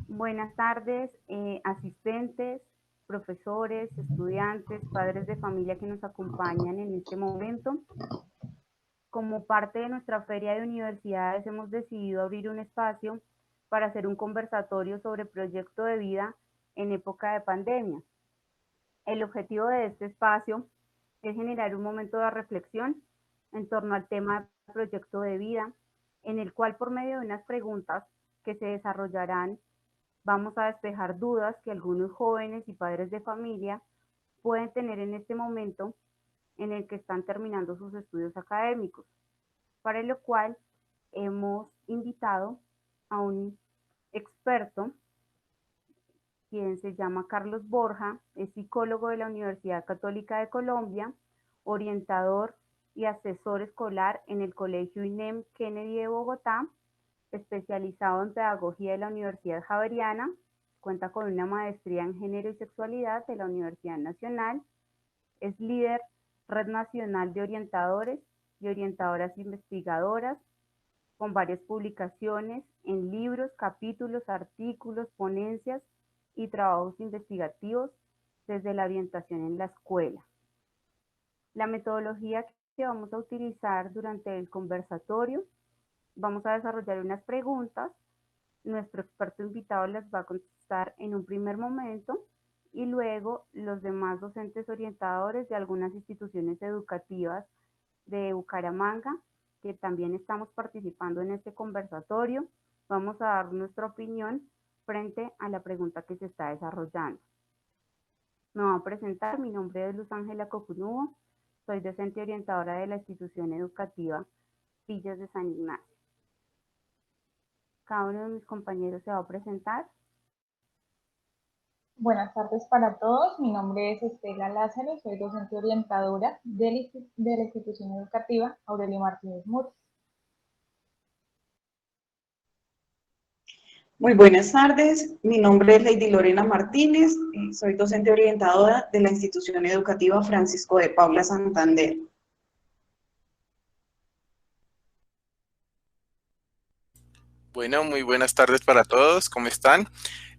Buenas tardes, asistentes, profesores, estudiantes, padres de familia que nos acompañan en este momento. Como parte de nuestra feria de universidades hemos decidido abrir un espacio para hacer un conversatorio sobre proyecto de vida en época de pandemia. El objetivo de este espacio es generar un momento de reflexión en torno al tema del proyecto de vida, en el cual por medio de unas preguntas que se desarrollarán vamos a despejar dudas que algunos jóvenes y padres de familia pueden tener en este momento en el que están terminando sus estudios académicos, para lo cual hemos invitado a un experto, quien se llama Carlos Borja, es psicólogo de la Universidad Católica de Colombia, orientador y asesor escolar en el Colegio INEM Kennedy de Bogotá, especializado en pedagogía de la Universidad Javeriana, cuenta con una maestría en género y sexualidad de la Universidad Nacional, es líder Red Nacional de Orientadores y Orientadoras Investigadoras, con varias publicaciones en libros, capítulos, artículos, ponencias y trabajos investigativos desde la orientación en la escuela. La metodología que vamos a utilizar durante el conversatorio, vamos a desarrollar unas preguntas, nuestro experto invitado las va a contestar en un primer momento y luego los demás docentes orientadores de algunas instituciones educativas de Bucaramanga, que también estamos participando en este conversatorio, vamos a dar nuestra opinión frente a la pregunta que se está desarrollando. Me voy a presentar, mi nombre es Luz Ángela Cocunubo, soy docente orientadora de la institución educativa Villas de San Ignacio. Cada uno de mis compañeros se va a presentar. Buenas tardes para todos, mi nombre es Estela Lázaro, soy docente orientadora de la institución educativa Aurelio Martínez Murcia. Muy buenas tardes, mi nombre es Lady Lorena Martínez, soy docente orientadora de la institución educativa Francisco de Paula Santander. Bueno, muy buenas tardes para todos, ¿cómo están?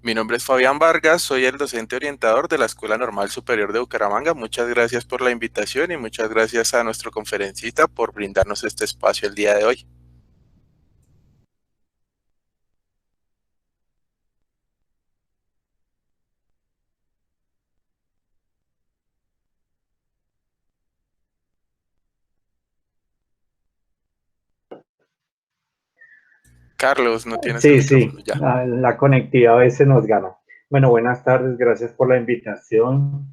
Mi nombre es Fabián Vargas, soy el docente orientador de la Escuela Normal Superior de Bucaramanga. Muchas gracias por la invitación y muchas gracias a nuestro conferencista por brindarnos este espacio el día de hoy. Carlos, no tienes el micrófono ya. La conectividad a veces nos gana. Bueno, buenas tardes, gracias por la invitación.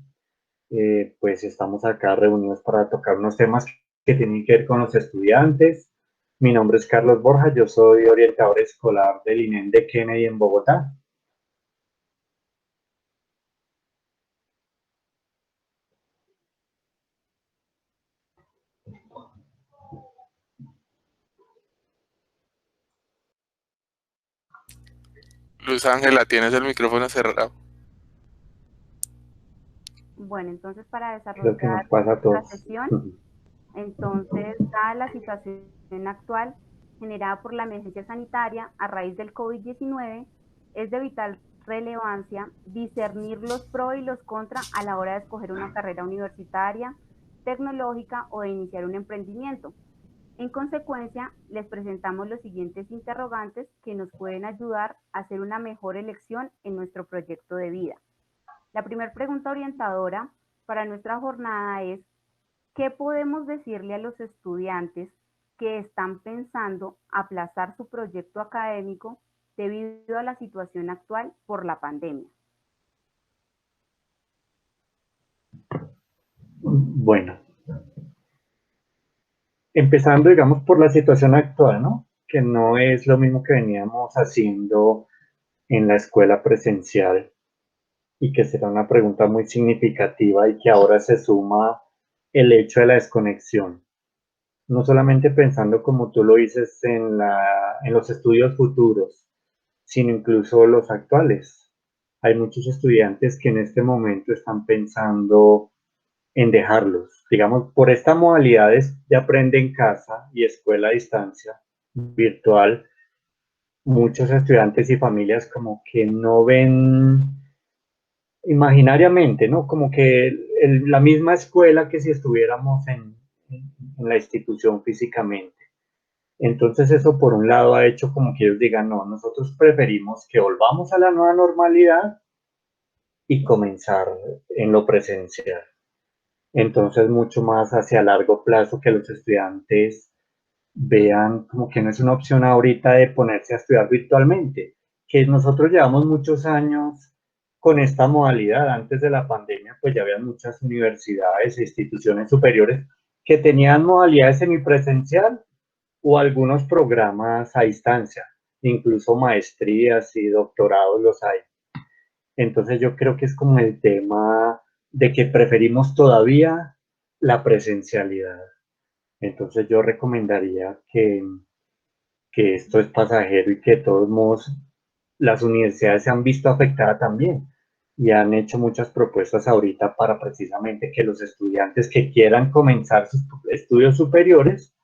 Pues estamos acá reunidos para tocar unos temas que tienen que ver con los estudiantes. Mi nombre es Carlos Borja, yo soy orientador escolar del INEM de Kennedy en Bogotá. Luz Ángela, tienes el micrófono cerrado. Bueno, entonces para desarrollar la sesión, entonces, dada la situación actual generada por la emergencia sanitaria a raíz del COVID-19, es de vital relevancia discernir los pros y los contras a la hora de escoger una carrera universitaria, tecnológica o de iniciar un emprendimiento. En consecuencia, les presentamos los siguientes interrogantes que nos pueden ayudar a hacer una mejor elección en nuestro proyecto de vida. La primera pregunta orientadora para nuestra jornada es: ¿qué podemos decirle a los estudiantes que están pensando aplazar su proyecto académico debido a la situación actual por la pandemia? Bueno, empezando, digamos, por la situación actual, ¿no? Que no es lo mismo que veníamos haciendo en la escuela presencial y que será una pregunta muy significativa y que ahora se suma el hecho de la desconexión. No solamente pensando, como tú lo dices, en los estudios futuros, sino incluso los actuales. Hay muchos estudiantes que en este momento están pensando en dejarlos. Digamos, por esta modalidad de aprende en casa y escuela a distancia virtual, muchos estudiantes y familias como que no ven imaginariamente, ¿no? Como que la misma escuela que si estuviéramos en la institución físicamente. Entonces eso por un lado ha hecho como que ellos digan, no, nosotros preferimos que volvamos a la nueva normalidad y comenzar en lo presencial. Entonces mucho más hacia largo plazo que los estudiantes vean como que no es una opción ahorita de ponerse a estudiar virtualmente, que nosotros llevamos muchos años con esta modalidad. Antes de la pandemia, pues ya había muchas universidades e instituciones superiores que tenían modalidades semipresencial o algunos programas a distancia, incluso maestrías y doctorados los hay. Entonces yo creo que es como el tema de que preferimos todavía la presencialidad. Entonces yo recomendaría que esto es pasajero y que de todos modos las universidades se han visto afectadas también y han hecho muchas propuestas ahorita para precisamente que los estudiantes que quieran comenzar sus estudios superiores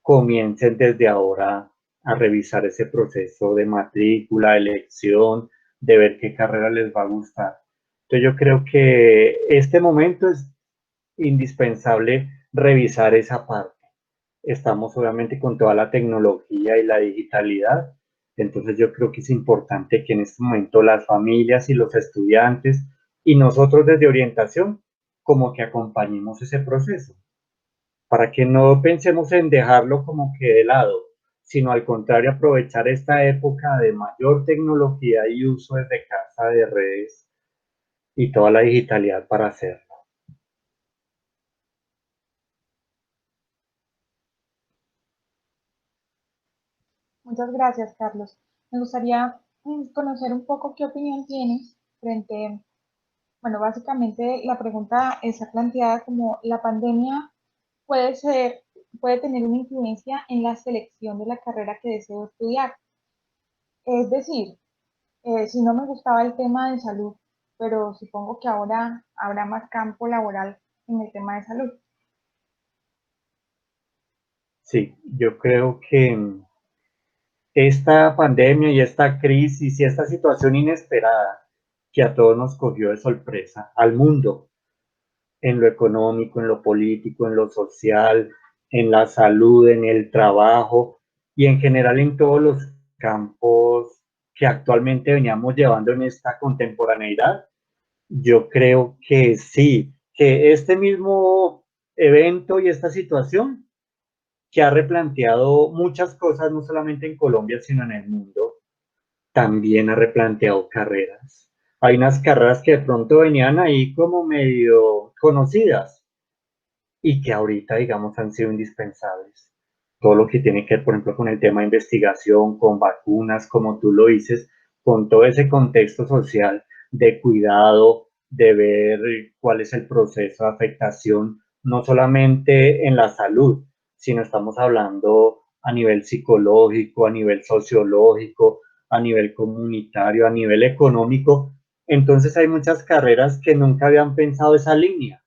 comiencen desde ahora a revisar ese proceso de matrícula, elección, de ver qué carrera les va a gustar. Entonces yo creo que este momento es indispensable revisar esa parte. Estamos obviamente con toda la tecnología y la digitalidad, entonces yo creo que es importante que en este momento las familias y los estudiantes y nosotros desde orientación como que acompañemos ese proceso, para que no pensemos en dejarlo como que de lado, sino al contrario aprovechar esta época de mayor tecnología y uso desde casa de redes y toda la digitalidad para hacerlo. Muchas gracias, Carlos. Me gustaría conocer un poco qué opinión tienes frente, bueno, básicamente la pregunta está planteada como la pandemia puede tener una influencia en la selección de la carrera que deseo estudiar. Es decir, si no me gustaba el tema de salud, pero supongo que ahora habrá más campo laboral en el tema de salud. Sí, yo creo que esta pandemia y esta crisis y esta situación inesperada que a todos nos cogió de sorpresa, al mundo, en lo económico, en lo político, en lo social, en la salud, en el trabajo y en general en todos los campos que actualmente veníamos llevando en esta contemporaneidad, yo creo que sí, que este mismo evento y esta situación que ha replanteado muchas cosas, no solamente en Colombia, sino en el mundo, también ha replanteado carreras. Hay unas carreras que de pronto venían ahí como medio conocidas y que ahorita, digamos, han sido indispensables. Todo lo que tiene que ver, por ejemplo, con el tema de investigación, con vacunas, como tú lo dices, con todo ese contexto social de cuidado, de ver cuál es el proceso de afectación, no solamente en la salud, sino estamos hablando a nivel psicológico, a nivel sociológico, a nivel comunitario, a nivel económico. Entonces hay muchas carreras que nunca habían pensado esa línea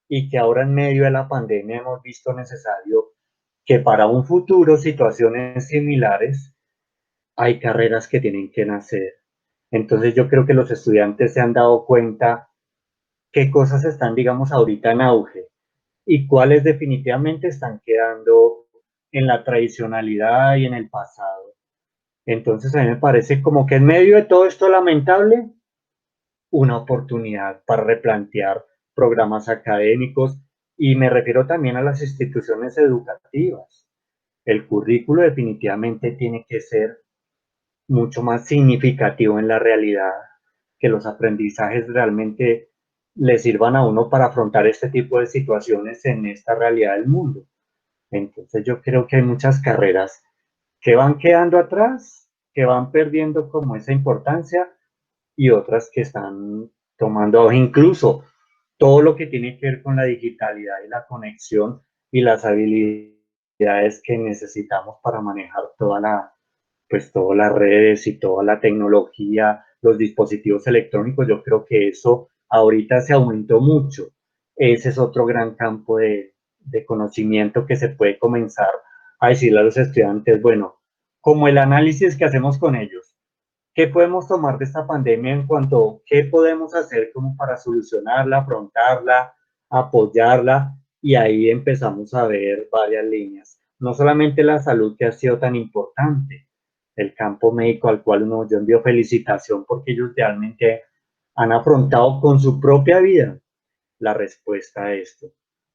y que ahora en medio de la pandemia hemos visto necesario que para un futuro situaciones similares hay carreras que tienen que nacer. Entonces yo creo que los estudiantes se han dado cuenta qué cosas están, digamos, ahorita en auge y cuáles definitivamente están quedando en la tradicionalidad y en el pasado. Entonces a mí me parece como que en medio de todo esto lamentable, una oportunidad para replantear programas académicos y me refiero también a las instituciones educativas. El currículo definitivamente tiene que ser mucho más significativo en la realidad, que los aprendizajes realmente le sirvan a uno para afrontar este tipo de situaciones en esta realidad del mundo. Entonces yo creo que hay muchas carreras que van quedando atrás, que van perdiendo como esa importancia y otras que están tomando incluso todo lo que tiene que ver con la digitalidad y la conexión y las habilidades que necesitamos para manejar pues todas las redes y toda la tecnología, los dispositivos electrónicos. Yo creo que eso ahorita se aumentó mucho. Ese es otro gran campo de conocimiento que se puede comenzar a decirle a los estudiantes, bueno, como el análisis que hacemos con ellos. ¿Qué podemos tomar de esta pandemia en cuanto a qué podemos hacer como para solucionarla, afrontarla, apoyarla? Y ahí empezamos a ver varias líneas. No solamente la salud, que ha sido tan importante, el campo médico al cual yo envío felicitación porque ellos realmente han afrontado con su propia vida la respuesta a esto.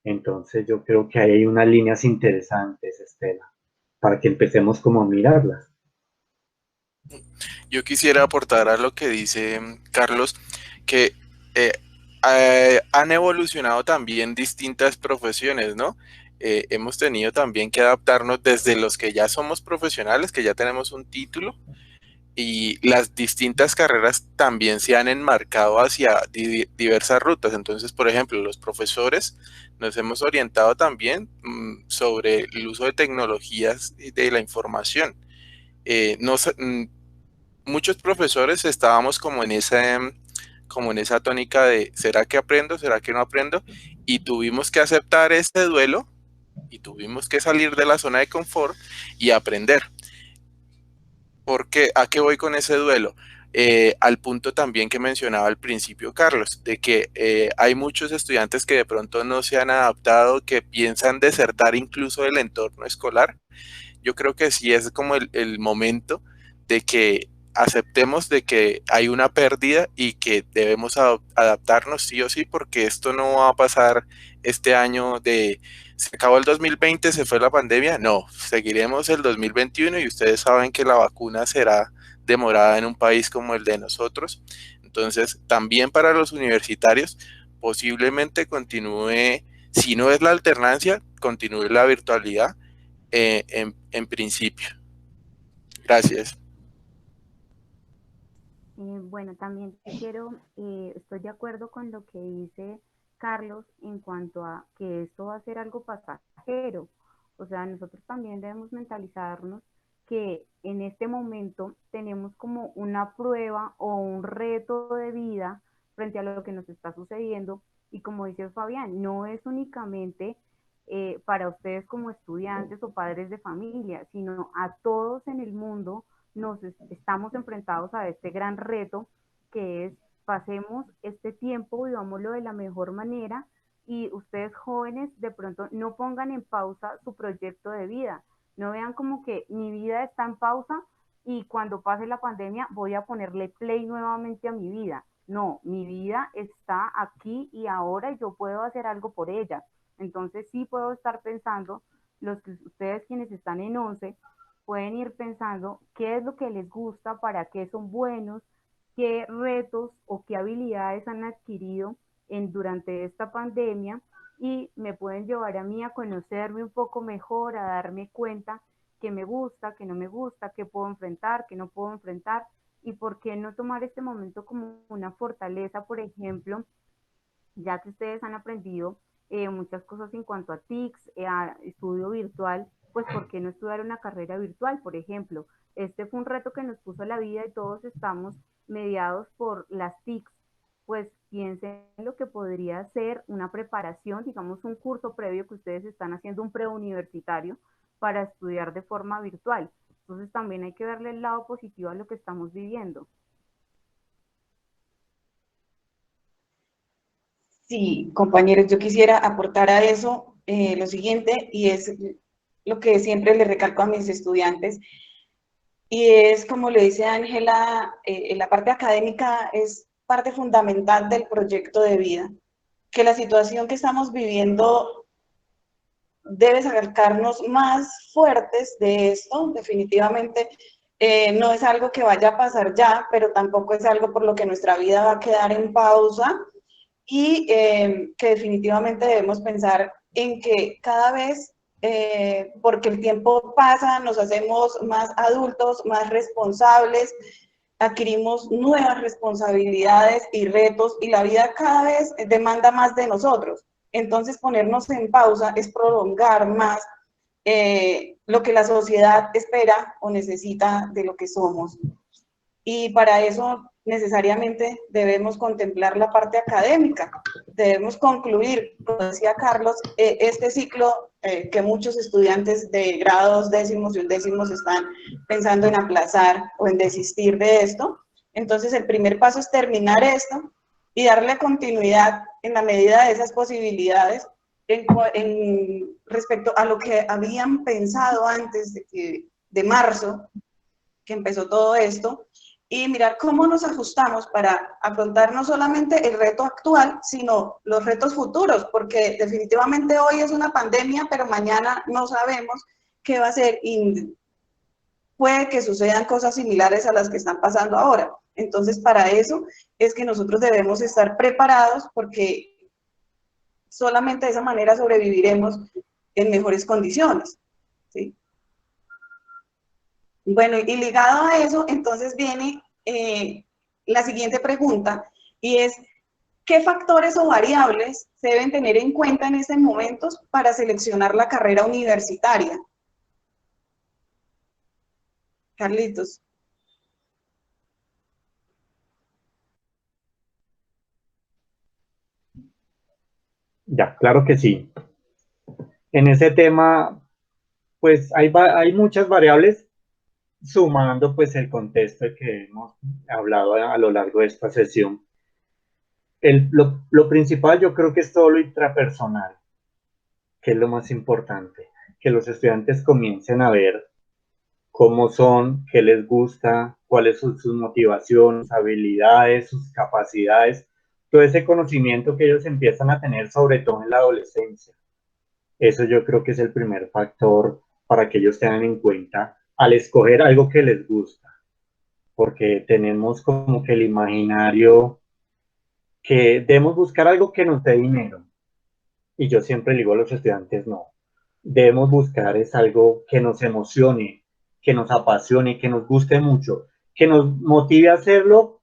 Entonces yo creo que ahí hay unas líneas interesantes, Estela, para que empecemos como a mirarlas. Yo quisiera aportar a lo que dice Carlos, que han evolucionado también distintas profesiones, ¿no? Hemos tenido también que adaptarnos desde los que ya somos profesionales, que ya tenemos un título, y las distintas carreras también se han enmarcado hacia diversas rutas. Entonces, por ejemplo, los profesores nos hemos orientado también sobre el uso de tecnologías de la información. Muchos profesores estábamos como en esa tónica de ¿será que aprendo? ¿Será que no aprendo? Y tuvimos que aceptar ese duelo y tuvimos que salir de la zona de confort y aprender. ¿Por qué? ¿A qué voy con ese duelo? Al punto también que mencionaba al principio Carlos, de que hay muchos estudiantes que de pronto no se han adaptado, que piensan desertar incluso del entorno escolar. Yo creo que sí es como el momento de que aceptemos de que hay una pérdida y que debemos adaptarnos sí o sí, porque esto no va a pasar este año de se acabó el 2020, se fue la pandemia. No, seguiremos el 2021 y ustedes saben que la vacuna será demorada en un país como el de nosotros. Entonces, también para los universitarios, posiblemente continúe, si no es la alternancia, continúe la virtualidad en principio. Gracias. Bueno, también estoy de acuerdo con lo que dice Carlos en cuanto a que esto va a ser algo pasajero. O sea, nosotros también debemos mentalizarnos que en este momento tenemos como una prueba o un reto de vida frente a lo que nos está sucediendo. Y como dice Fabián, no es únicamente para ustedes como estudiantes o padres de familia, sino a todos en el mundo estamos enfrentados a este gran reto que es pasemos este tiempo, vivámoslo de la mejor manera y ustedes jóvenes de pronto no pongan en pausa su proyecto de vida, no vean como que mi vida está en pausa y cuando pase la pandemia voy a ponerle play nuevamente a mi vida. No, mi vida está aquí y ahora y yo puedo hacer algo por ella. Entonces sí puedo estar pensando, ustedes quienes están en 11, pueden ir pensando qué es lo que les gusta, para qué son buenos, qué retos o qué habilidades han adquirido durante esta pandemia y me pueden llevar a mí a conocerme un poco mejor, a darme cuenta qué me gusta, qué no me gusta, qué puedo enfrentar, qué no puedo enfrentar y por qué no tomar este momento como una fortaleza, por ejemplo, ya que ustedes han aprendido muchas cosas en cuanto a TICs, a estudio virtual, pues ¿por qué no estudiar una carrera virtual, por ejemplo? Este fue un reto que nos puso la vida y todos estamos mediados por las TICs, pues piensen en lo que podría ser una preparación, digamos un curso previo que ustedes están haciendo, un preuniversitario, para estudiar de forma virtual. Entonces también hay que verle el lado positivo a lo que estamos viviendo. Sí, compañeros, yo quisiera aportar a eso lo siguiente, y es lo que siempre le recalco a mis estudiantes, y es como le dice Ángela, la parte académica es parte fundamental del proyecto de vida, que la situación que estamos viviendo debe sacarnos más fuertes de esto, definitivamente. No es algo que vaya a pasar ya, pero tampoco es algo por lo que nuestra vida va a quedar en pausa, y que definitivamente debemos pensar en que cada vez, porque el tiempo pasa, nos hacemos más adultos, más responsables, adquirimos nuevas responsabilidades y retos, y la vida cada vez demanda más de nosotros. Entonces, ponernos en pausa es prolongar más lo que la sociedad espera o necesita de lo que somos. Y para eso necesariamente debemos contemplar la parte académica, debemos concluir, como decía Carlos, este ciclo que muchos estudiantes de grados décimos y undécimos están pensando en aplazar o en desistir de esto. Entonces, el primer paso es terminar esto y darle continuidad en la medida de esas posibilidades respecto a lo que habían pensado antes de marzo, que empezó todo esto, y mirar cómo nos ajustamos para afrontar no solamente el reto actual, sino los retos futuros, porque definitivamente hoy es una pandemia, pero mañana no sabemos qué va a ser y puede que sucedan cosas similares a las que están pasando ahora. Entonces, para eso es que nosotros debemos estar preparados, porque solamente de esa manera sobreviviremos en mejores condiciones, ¿sí? Bueno, y ligado a eso, entonces viene la siguiente pregunta, y es, ¿qué factores o variables se deben tener en cuenta en estos momentos para seleccionar la carrera universitaria? Carlitos. Ya, claro que sí. En ese tema, pues hay muchas variables, sumando pues el contexto que hemos hablado a lo largo de esta sesión. Lo principal yo creo que es todo lo intrapersonal, que es lo más importante, que los estudiantes comiencen a ver cómo son, qué les gusta, cuáles son sus motivaciones, habilidades, sus capacidades, todo ese conocimiento que ellos empiezan a tener, sobre todo en la adolescencia. Eso yo creo que es el primer factor para que ellos tengan en cuenta al escoger algo que les gusta, porque tenemos como que el imaginario que debemos buscar algo que nos dé dinero. Y yo siempre digo a los estudiantes, no, debemos buscar es algo que nos emocione, que nos apasione, que nos guste mucho, que nos motive a hacerlo,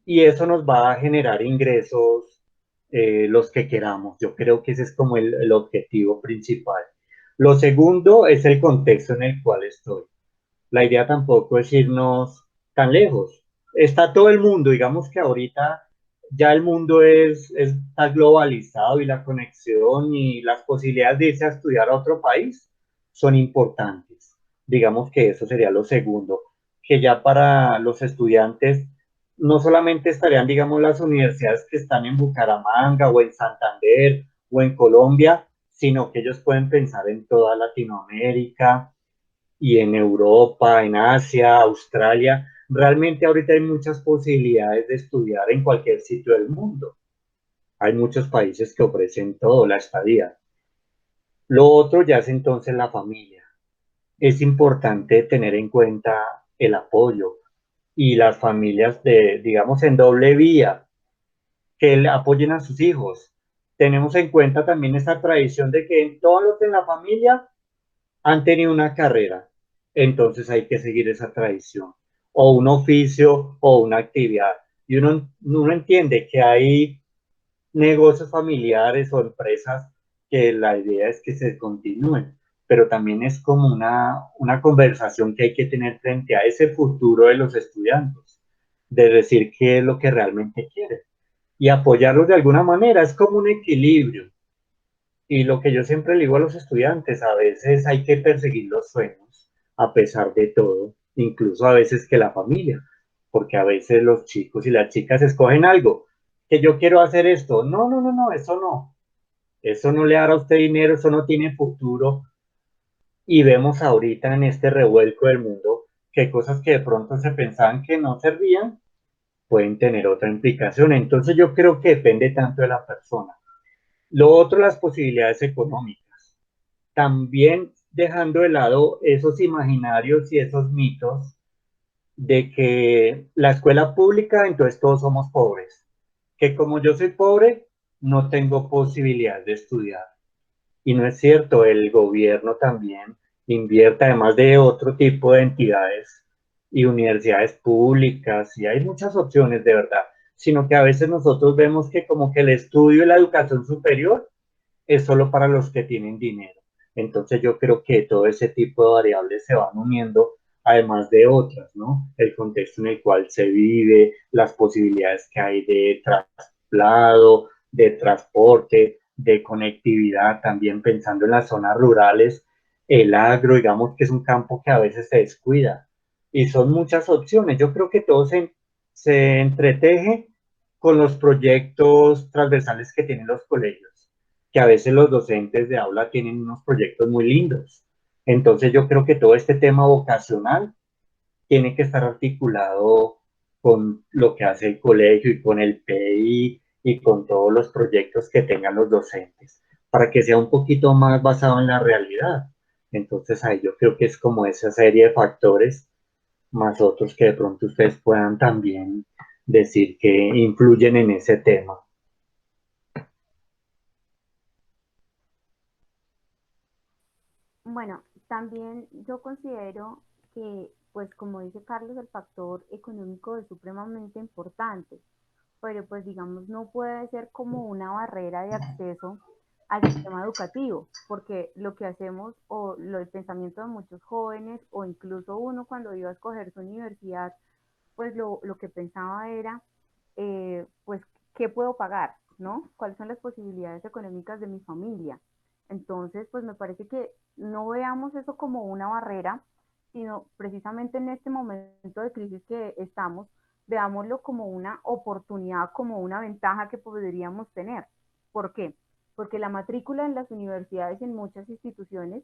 y eso nos va a generar ingresos, los que queramos. Yo creo que ese es como el objetivo principal. Lo segundo es el contexto en el cual estoy. La idea tampoco es irnos tan lejos. Está todo el mundo, digamos que ahorita ya el mundo está globalizado, y la conexión y las posibilidades de irse a estudiar a otro país son importantes. Digamos que eso sería lo segundo, que ya para los estudiantes no solamente estarían, digamos, las universidades que están en Bucaramanga o en Santander o en Colombia, sino que ellos pueden pensar en toda Latinoamérica y en Europa, en Asia, Australia. Realmente ahorita hay muchas posibilidades de estudiar en cualquier sitio del mundo. Hay muchos países que ofrecen todo, la estadía. Lo otro ya es entonces la familia. Es importante tener en cuenta el apoyo y las familias digamos, en doble vía, que le apoyen a sus hijos. Tenemos en cuenta también esa tradición de que todos los en la familia han tenido una carrera, entonces hay que seguir esa tradición, o un oficio o una actividad. Y uno entiende que hay negocios familiares o empresas que la idea es que se continúen, pero también es como una conversación que hay que tener frente a ese futuro de los estudiantes, de decir qué es lo que realmente quieren y apoyarlos de alguna manera. Es como un equilibrio. Y lo que yo siempre le digo a los estudiantes, a veces hay que perseguir los sueños, a pesar de todo, incluso a veces que la familia, porque a veces los chicos y las chicas escogen algo, que yo quiero hacer esto. No, no, no, no, eso no le dará a usted dinero, eso no tiene futuro. Y vemos ahorita en este revuelco del mundo que cosas que de pronto se pensaban que no servían, pueden tener otra implicación. Entonces yo creo que depende tanto de la persona. Lo otro, las posibilidades económicas. También dejando de lado esos imaginarios y esos mitos de que la escuela pública, entonces todos somos pobres. Que como yo soy pobre, no tengo posibilidad de estudiar. Y no es cierto, el gobierno también invierte, además de otro tipo de entidades y universidades públicas, y hay muchas opciones de verdad, sino que a veces nosotros vemos que como que el estudio y la educación superior es solo para los que tienen dinero. Entonces yo creo que todo ese tipo de variables se van uniendo, además de otras, ¿no? El contexto en el cual se vive, las posibilidades que hay de traslado, de transporte, de conectividad, también pensando en las zonas rurales, el agro, digamos que es un campo que a veces se descuida y son muchas opciones. Yo creo que todo se entreteje con los proyectos transversales que tienen los colegios, que a veces los docentes de aula tienen unos proyectos muy lindos. Entonces yo creo que todo este tema vocacional tiene que estar articulado con lo que hace el colegio y con el PI y con todos los proyectos que tengan los docentes, para que sea un poquito más basado en la realidad. Entonces ahí yo creo que es como esa serie de factores, más otros que de pronto ustedes puedan también decir que influyen en ese tema. Bueno, también yo considero que, pues como dice Carlos, el factor económico es supremamente importante, pero pues digamos no puede ser como una barrera de acceso al sistema educativo, porque lo que hacemos el pensamiento de muchos jóvenes o incluso uno cuando iba a escoger su universidad, pues lo que pensaba era, pues, ¿qué puedo pagar? ¿No? ¿Cuáles son las posibilidades económicas de mi familia? Entonces, pues me parece que no veamos eso como una barrera, sino precisamente en este momento de crisis que estamos, veámoslo como una oportunidad, como una ventaja que podríamos tener. ¿Por qué? Porque la matrícula en las universidades y en muchas instituciones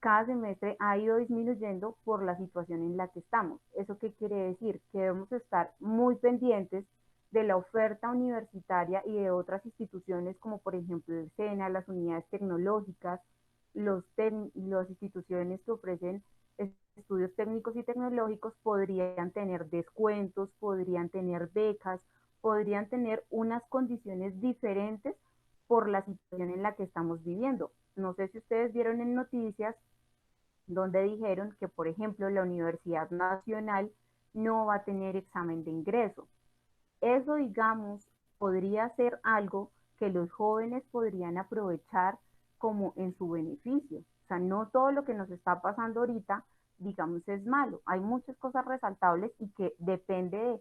cada semestre ha ido disminuyendo por la situación en la que estamos. ¿Eso qué quiere decir? Que debemos estar muy pendientes de la oferta universitaria y de otras instituciones como por ejemplo el SENA, las unidades tecnológicas, las instituciones que ofrecen estudios técnicos y tecnológicos podrían tener descuentos, podrían tener becas, podrían tener unas condiciones diferentes por la situación en la que estamos viviendo. No sé si ustedes vieron en noticias donde dijeron que, por ejemplo, la Universidad Nacional no va a tener examen de ingreso. Eso, digamos, podría ser algo que los jóvenes podrían aprovechar como en su beneficio. O sea, no todo lo que nos está pasando ahorita, digamos, es malo. Hay muchas cosas resaltables y que depende de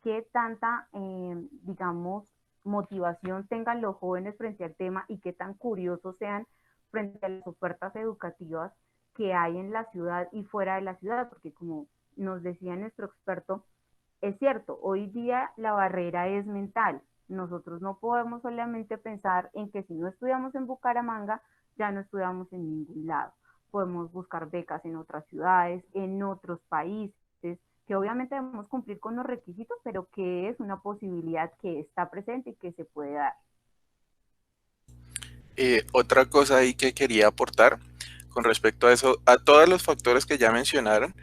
qué tanta, digamos, motivación tengan los jóvenes frente al tema y qué tan curiosos sean frente a las ofertas educativas que hay en la ciudad y fuera de la ciudad, porque como nos decía nuestro experto, es cierto, hoy día la barrera es mental. Nosotros no podemos solamente pensar en que si no estudiamos en Bucaramanga, ya no estudiamos en ningún lado. Podemos buscar becas en otras ciudades, en otros países, que obviamente debemos cumplir con los requisitos, pero que es una posibilidad que está presente y que se puede dar. Otra cosa ahí que quería aportar con respecto a eso, a todos los factores que ya mencionaron,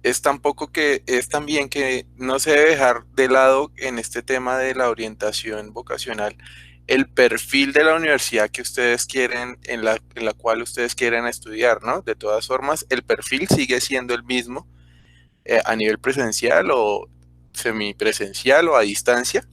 es también que no se debe dejar de lado en este tema de la orientación vocacional el perfil de la universidad que ustedes quieren, en la cual ustedes quieren estudiar, ¿no? De todas formas, el perfil sigue siendo el mismo a nivel presencial o semipresencial o a distancia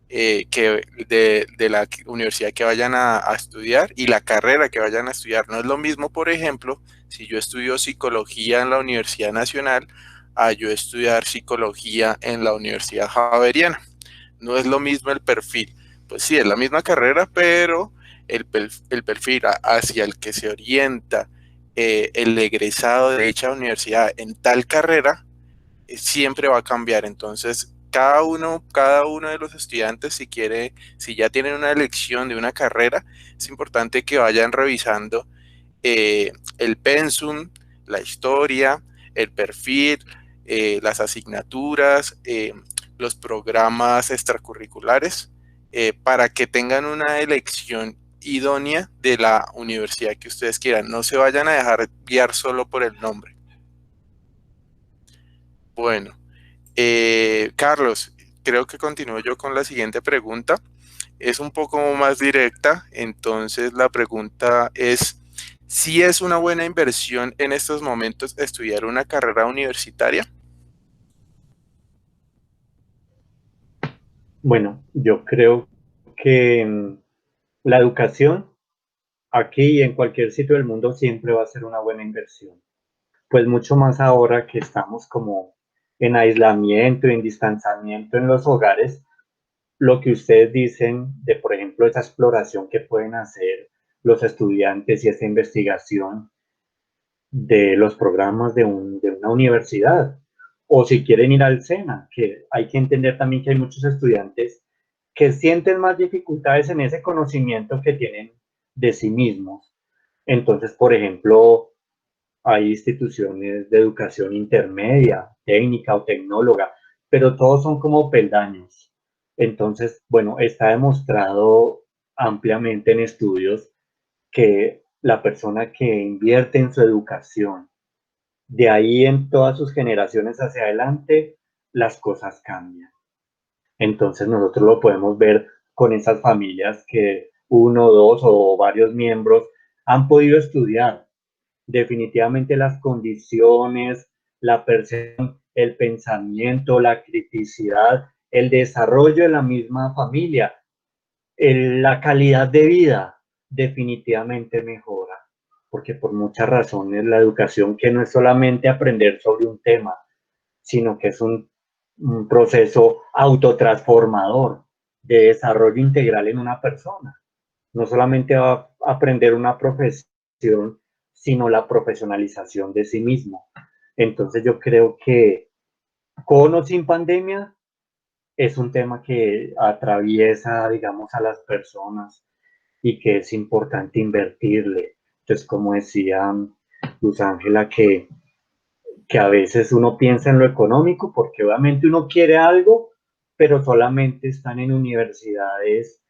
de la universidad que vayan a estudiar y la carrera que vayan a estudiar. No es lo mismo, por ejemplo, si yo estudio psicología en la Universidad Nacional a yo estudiar psicología en la Universidad Javeriana. No es lo mismo el perfil. Pues sí, es la misma carrera, pero el perfil hacia el que se orienta el egresado de dicha universidad en tal carrera siempre va a cambiar. Entonces, cada uno de los estudiantes, si ya tienen una elección de una carrera, es importante que vayan revisando el pensum, la historia, el perfil, las asignaturas, los programas extracurriculares, para que tengan una elección idónea de la universidad que ustedes quieran. No se vayan a dejar guiar solo por el nombre. Bueno, Carlos, creo que continúo yo con la siguiente pregunta. Es un poco más directa, entonces la pregunta es, ¿si es una buena inversión en estos momentos estudiar una carrera universitaria? Bueno, yo creo que la educación aquí y en cualquier sitio del mundo siempre va a ser una buena inversión. Pues mucho más ahora que estamos como en aislamiento, en distanciamiento en los hogares, lo que ustedes dicen de, por ejemplo, esa exploración que pueden hacer los estudiantes y esa investigación de los programas de una universidad, o si quieren ir al SENA, que hay que entender también que hay muchos estudiantes que sienten más dificultades en ese conocimiento que tienen de sí mismos. Entonces, por ejemplo, hay instituciones de educación intermedia, técnica o tecnóloga, pero todos son como peldaños. Entonces, bueno, está demostrado ampliamente en estudios que la persona que invierte en su educación, de ahí en todas sus generaciones hacia adelante, las cosas cambian. Entonces nosotros lo podemos ver con esas familias que uno, dos o varios miembros han podido estudiar. Definitivamente las condiciones, la percepción, el pensamiento, la criticidad, el desarrollo de la misma familia, la calidad de vida definitivamente mejora, porque por muchas razones la educación que no es solamente aprender sobre un tema, sino que es un proceso autotransformador de desarrollo integral en una persona. No solamente va a aprender una profesión, sino la profesionalización de sí mismo. Entonces yo creo que con o sin pandemia es un tema que atraviesa, digamos, a las personas y que es importante invertirle. Entonces, como decía Luz Ángela, que a veces uno piensa en lo económico porque obviamente uno quiere algo, pero solamente están en universidades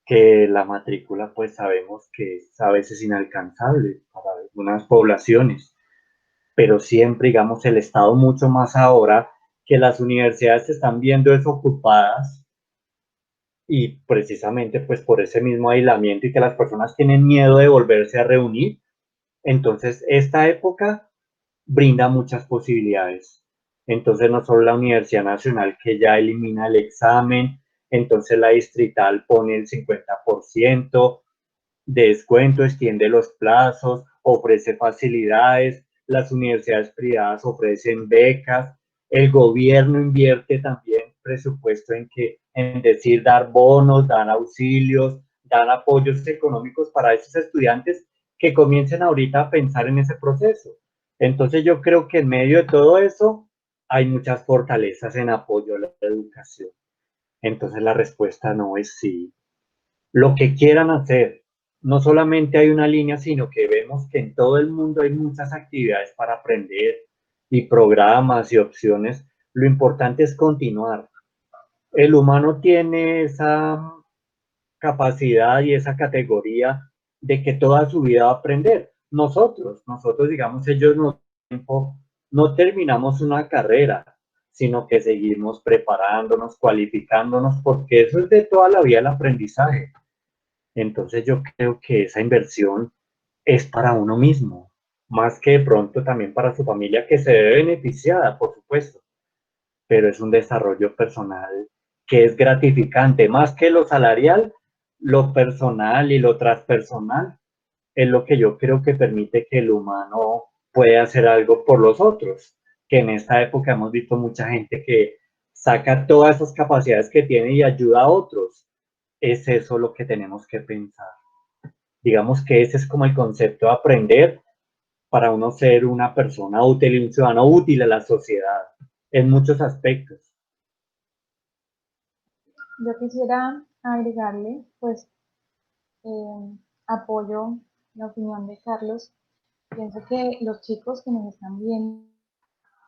que la matrícula pues sabemos que es a veces inalcanzable para algunas poblaciones, pero siempre digamos el Estado mucho más ahora que las universidades se están viendo desocupadas y precisamente pues por ese mismo aislamiento y que las personas tienen miedo de volverse a reunir, entonces esta época brinda muchas posibilidades. Entonces, no solo la Universidad Nacional que ya elimina el examen, entonces la distrital pone el 50% de descuento, extiende los plazos, ofrece facilidades, las universidades privadas ofrecen becas, el gobierno invierte también presupuesto en decir, dar bonos, dan auxilios, dan apoyos económicos para esos estudiantes que comiencen ahorita a pensar en ese proceso. Entonces yo creo que en medio de todo eso hay muchas fortalezas en apoyo a la educación. Entonces la respuesta no es sí. Lo que quieran hacer, no solamente hay una línea, sino que vemos que en todo el mundo hay muchas actividades para aprender y programas y opciones. Lo importante es continuar. El humano tiene esa capacidad y esa categoría de que toda su vida va a aprender. Nosotros digamos, ellos no terminamos una carrera, sino que seguimos preparándonos, cualificándonos, porque eso es de toda la vida el aprendizaje. Entonces yo creo que esa inversión es para uno mismo, más que de pronto también para su familia, que se ve beneficiada, por supuesto, pero es un desarrollo personal que es gratificante, más que lo salarial, lo personal y lo transpersonal es lo que yo creo que permite que el humano pueda hacer algo por los otros, que en esta época hemos visto mucha gente que saca todas esas capacidades que tiene y ayuda a otros. Es eso lo que tenemos que pensar. Digamos que ese es como el concepto de aprender para uno ser una persona útil y un ciudadano útil a la sociedad en muchos aspectos. Yo quisiera agregarle, pues, apoyo la opinión de Carlos. Pienso que los chicos que nos están viendo,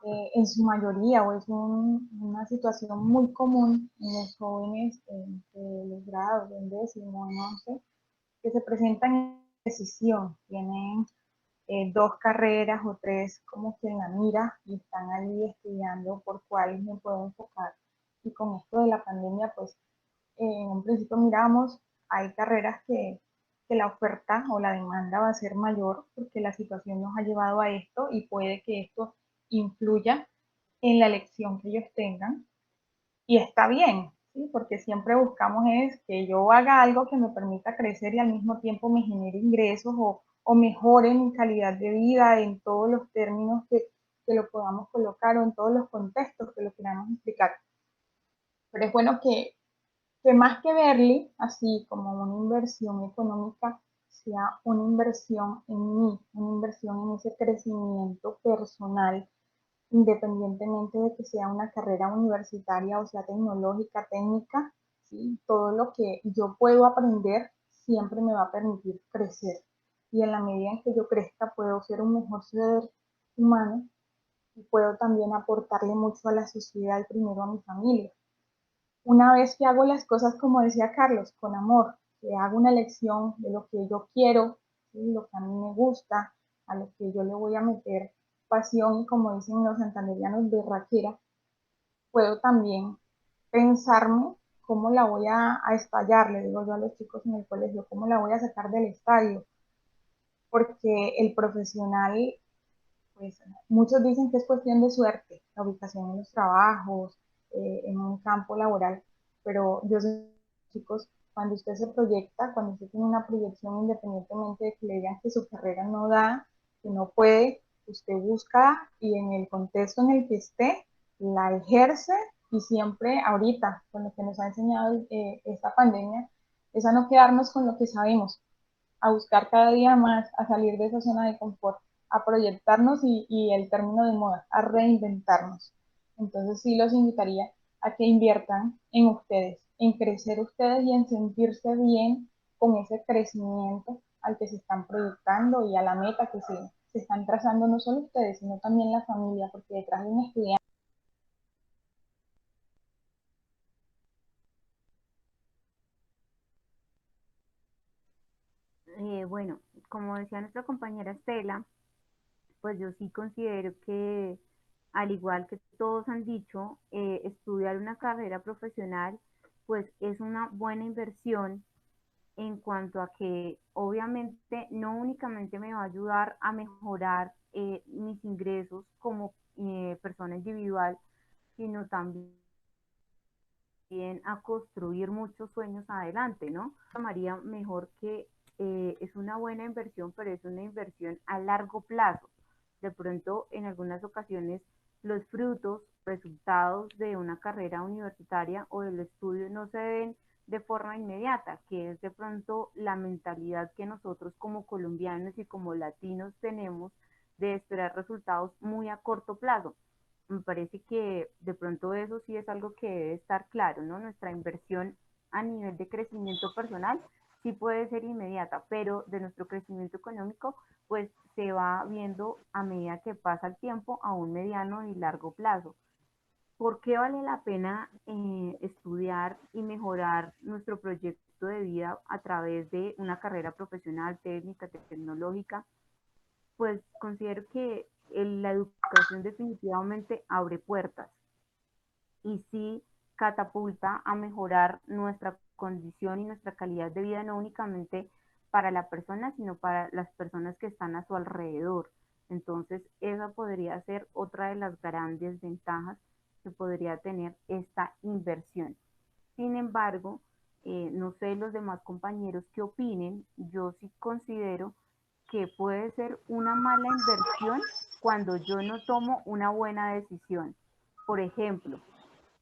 en su mayoría, o es una situación muy común en los jóvenes de los grados, en décimo, en 11, que se presentan en decisión, tienen dos carreras o tres como que en la mira y están ahí estudiando por cuáles me puedo enfocar. Y con esto de la pandemia, pues en un principio miramos, hay carreras que la oferta o la demanda va a ser mayor porque la situación nos ha llevado a esto y puede que esto influya en la elección que ellos tengan. Y está bien, ¿sí? Porque siempre buscamos es que yo haga algo que me permita crecer y al mismo tiempo me genere ingresos o mejore mi calidad de vida en todos los términos que lo podamos colocar o en todos los contextos que lo queramos explicar. Pero es bueno que que más que verle así como una inversión económica, sea una inversión en mí, una inversión en ese crecimiento personal, independientemente de que sea una carrera universitaria o sea tecnológica, técnica, ¿sí? Todo lo que yo puedo aprender siempre me va a permitir crecer. Y en la medida en que yo crezca, puedo ser un mejor ser humano y puedo también aportarle mucho a la sociedad y primero a mi familia. Una vez que hago las cosas, como decía Carlos, con amor, que hago una elección de lo que yo quiero, ¿sí? Lo que a mí me gusta, a lo que yo le voy a meter pasión y, como dicen los santanderianos, berraquera, puedo también pensarme cómo la voy a estallar, le digo yo a los chicos en el colegio, cómo la voy a sacar del estadio, porque el profesional, pues muchos dicen que es cuestión de suerte, la ubicación en los trabajos, en un campo laboral, pero yo sé, chicos, cuando usted se proyecta, cuando usted tiene una proyección independientemente de que le digan que su carrera no da, que no puede, usted busca y en el contexto en el que esté, la ejerce y siempre ahorita, con lo que nos ha enseñado esta pandemia, es a no quedarnos con lo que sabemos, a buscar cada día más, a salir de esa zona de confort, a proyectarnos y el término de moda, a reinventarnos. Entonces sí los invitaría a que inviertan en ustedes, en crecer ustedes y en sentirse bien con ese crecimiento al que se están proyectando y a la meta que se están trazando no solo ustedes, sino también la familia, porque detrás de un estudiante. Bueno, como decía nuestra compañera Estela, pues yo sí considero que, al igual que todos han dicho, estudiar una carrera profesional, pues es una buena inversión en cuanto a que obviamente no únicamente me va a ayudar a mejorar mis ingresos como persona individual, sino también a construir muchos sueños adelante, ¿no? María, mejor que es una buena inversión, pero es una inversión a largo plazo. De pronto, en algunas ocasiones, los frutos, resultados de una carrera universitaria o del estudio no se ven de forma inmediata, que es de pronto la mentalidad que nosotros como colombianos y como latinos tenemos de esperar resultados muy a corto plazo. Me parece que de pronto eso sí es algo que debe estar claro, ¿no? Nuestra inversión a nivel de crecimiento personal sí puede ser inmediata, pero de nuestro crecimiento económico, pues se va viendo a medida que pasa el tiempo a un mediano y largo plazo. ¿Por qué vale la pena estudiar y mejorar nuestro proyecto de vida a través de una carrera profesional, técnica, tecnológica? Pues considero que la educación definitivamente abre puertas y sí catapulta a mejorar nuestra condición y nuestra calidad de vida, no únicamente para la persona, sino para las personas que están a su alrededor. Entonces, esa podría ser otra de las grandes ventajas que podría tener esta inversión. Sin embargo, no sé los demás compañeros qué opinen, yo sí considero que puede ser una mala inversión cuando yo no tomo una buena decisión. Por ejemplo,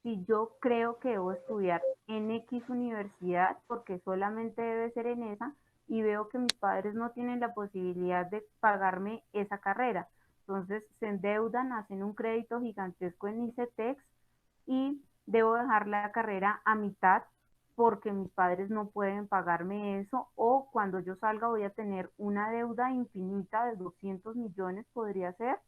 si yo creo que debo estudiar en X universidad porque solamente debe ser en esa y veo que mis padres no tienen la posibilidad de pagarme esa carrera, entonces se endeudan, hacen un crédito gigantesco en ICETEX y debo dejar la carrera a mitad porque mis padres no pueden pagarme eso, o cuando yo salga voy a tener una deuda infinita de 200 millones, podría ser,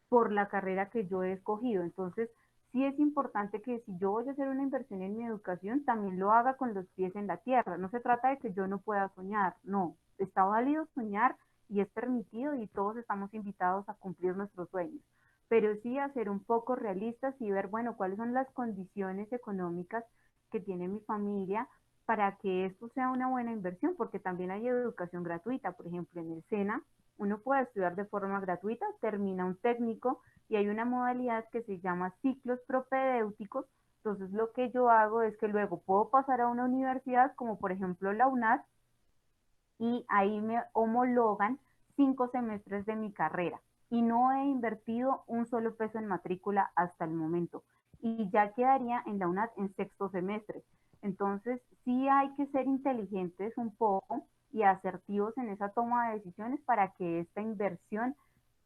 por la carrera que yo he escogido. Entonces, sí es importante que si yo voy a hacer una inversión en mi educación, también lo haga con los pies en la tierra. No se trata de que yo no pueda soñar, no, está válido soñar y es permitido y todos estamos invitados a cumplir nuestros sueños, pero sí a ser un poco realistas y ver, bueno, cuáles son las condiciones económicas que tiene mi familia para que esto sea una buena inversión, porque también hay educación gratuita, por ejemplo, en el SENA, uno puede estudiar de forma gratuita, termina un técnico y hay una modalidad que se llama ciclos propedéuticos. Entonces lo que yo hago es que luego puedo pasar a una universidad como por ejemplo la UNAD y ahí me homologan 5 semestres de mi carrera y no he invertido un solo peso en matrícula hasta el momento y ya quedaría en la UNAD en sexto semestre. Entonces, sí hay que ser inteligentes un poco y asertivos en esa toma de decisiones para que esta inversión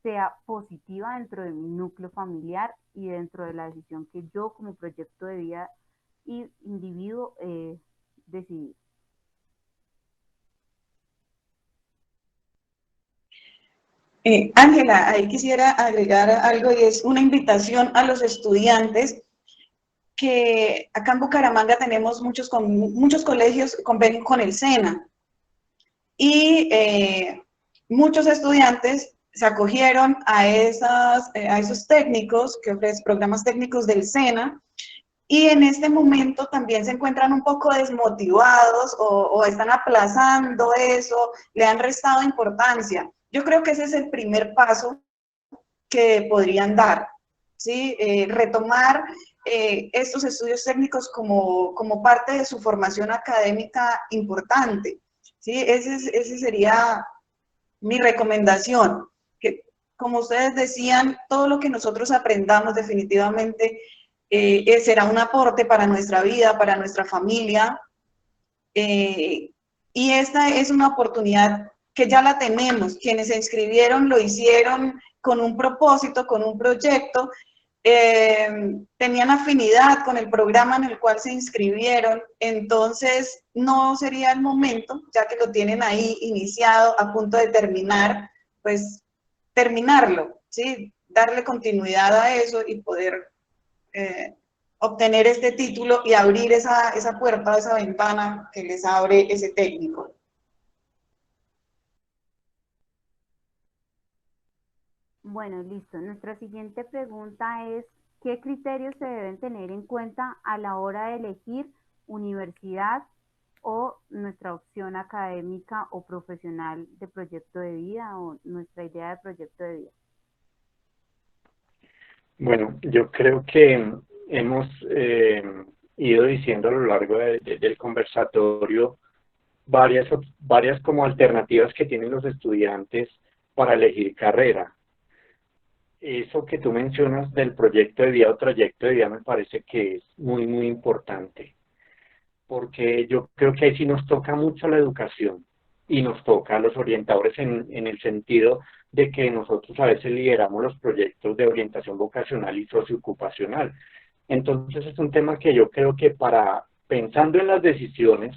sea positiva dentro de mi núcleo familiar y dentro de la decisión que yo como proyecto de vida y individuo decidí. Ángela, ahí quisiera agregar algo y es una invitación a los estudiantes que acá en Bucaramanga tenemos muchos colegios convenios con el SENA y muchos estudiantes se acogieron a esos técnicos que ofrecen programas técnicos del SENA y en este momento también se encuentran un poco desmotivados o están aplazando eso, le han restado importancia. Yo creo que ese es el primer paso que podrían dar, ¿sí? Retomar estos estudios técnicos como parte de su formación académica importante, ¿sí? Ese sería mi recomendación, que como ustedes decían, todo lo que nosotros aprendamos definitivamente será un aporte para nuestra vida, para nuestra familia, y esta es una oportunidad que ya la tenemos. Quienes se inscribieron lo hicieron con un propósito, con un proyecto, tenían afinidad con el programa en el cual se inscribieron, entonces no sería el momento, ya que lo tienen ahí iniciado, a punto de terminar, pues terminarlo, ¿sí? Darle continuidad a eso y poder obtener este título y abrir esa puerta, esa ventana que les abre ese técnico. Bueno, listo. Nuestra siguiente pregunta es, ¿qué criterios se deben tener en cuenta a la hora de elegir universidad o nuestra opción académica o profesional de proyecto de vida o nuestra idea de proyecto de vida? Bueno, yo creo que hemos ido diciendo a lo largo del conversatorio varias como alternativas que tienen los estudiantes para elegir carrera. Eso que tú mencionas del proyecto de vida o trayecto de vida me parece que es muy, muy importante, porque yo creo que ahí sí nos toca mucho la educación y nos toca a los orientadores en el sentido de que nosotros a veces lideramos los proyectos de orientación vocacional y socioocupacional. Entonces es un tema que yo creo que pensando en las decisiones,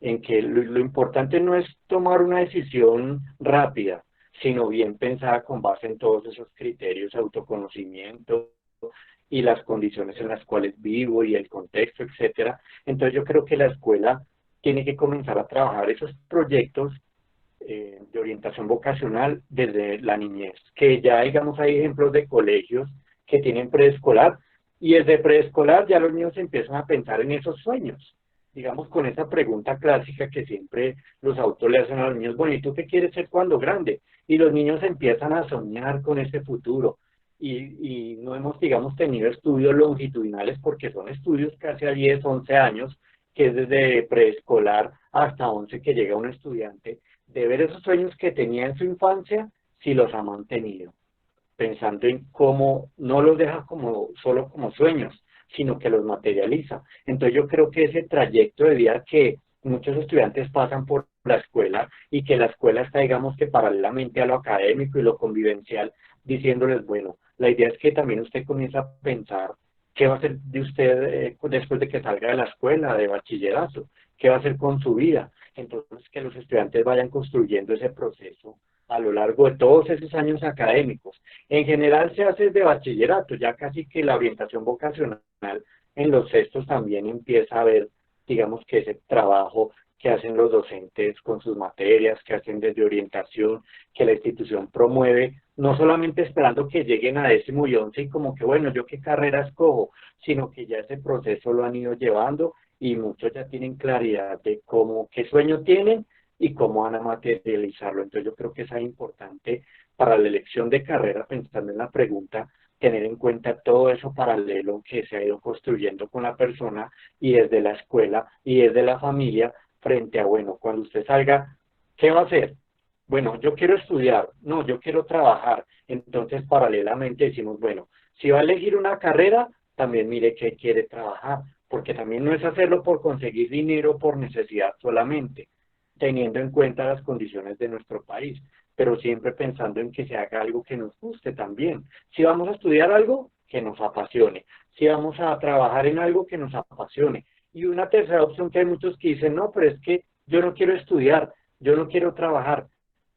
en que lo importante no es tomar una decisión rápida, sino bien pensada con base en todos esos criterios, autoconocimiento y las condiciones en las cuales vivo y el contexto, etcétera. Entonces yo creo que la escuela tiene que comenzar a trabajar esos proyectos de orientación vocacional desde la niñez, que ya digamos hay ejemplos de colegios que tienen preescolar y desde preescolar ya los niños empiezan a pensar en esos sueños, digamos con esa pregunta clásica que siempre los autores le hacen a los niños, bueno, ¿y tú qué quieres ser cuando grande? Y los niños empiezan a soñar con ese futuro y no hemos, digamos, tenido estudios longitudinales porque son estudios casi a 10, 11 años, que es desde preescolar hasta 11 que llega un estudiante, de ver esos sueños que tenía en su infancia, si los ha mantenido, pensando en cómo no los deja solo como sueños, sino que los materializa. Entonces yo creo que ese trayecto de vida que muchos estudiantes pasan por la escuela y que la escuela está, digamos que paralelamente a lo académico y lo convivencial, diciéndoles, bueno, la idea es que también usted comienza a pensar qué va a hacer de usted después de que salga de la escuela, de bachillerato, qué va a hacer con su vida. Entonces, que los estudiantes vayan construyendo ese proceso a lo largo de todos esos años académicos. En general se hace de bachillerato, ya casi que la orientación vocacional en los sextos también empieza a ver, digamos que ese trabajo que hacen los docentes con sus materias, que hacen desde orientación, que la institución promueve, no solamente esperando que lleguen a 10º y 11 y como que bueno, yo qué carrera escojo, sino que ya ese proceso lo han ido llevando y muchos ya tienen claridad de qué sueño tienen y cómo van a materializarlo. Entonces yo creo que es importante para la elección de carrera, pensando en la pregunta, tener en cuenta todo eso paralelo que se ha ido construyendo con la persona y desde la escuela y desde la familia frente a, bueno, cuando usted salga, ¿qué va a hacer? Bueno, yo quiero estudiar, no, yo quiero trabajar. Entonces, paralelamente decimos, bueno, si va a elegir una carrera, también mire qué quiere trabajar, porque también no es hacerlo por conseguir dinero, por necesidad solamente, teniendo en cuenta las condiciones de nuestro país, pero siempre pensando en que se haga algo que nos guste también. Si vamos a estudiar algo, que nos apasione. Si vamos a trabajar en algo, que nos apasione. Y una tercera opción que hay muchos que dicen, no, pero es que yo no quiero estudiar, yo no quiero trabajar,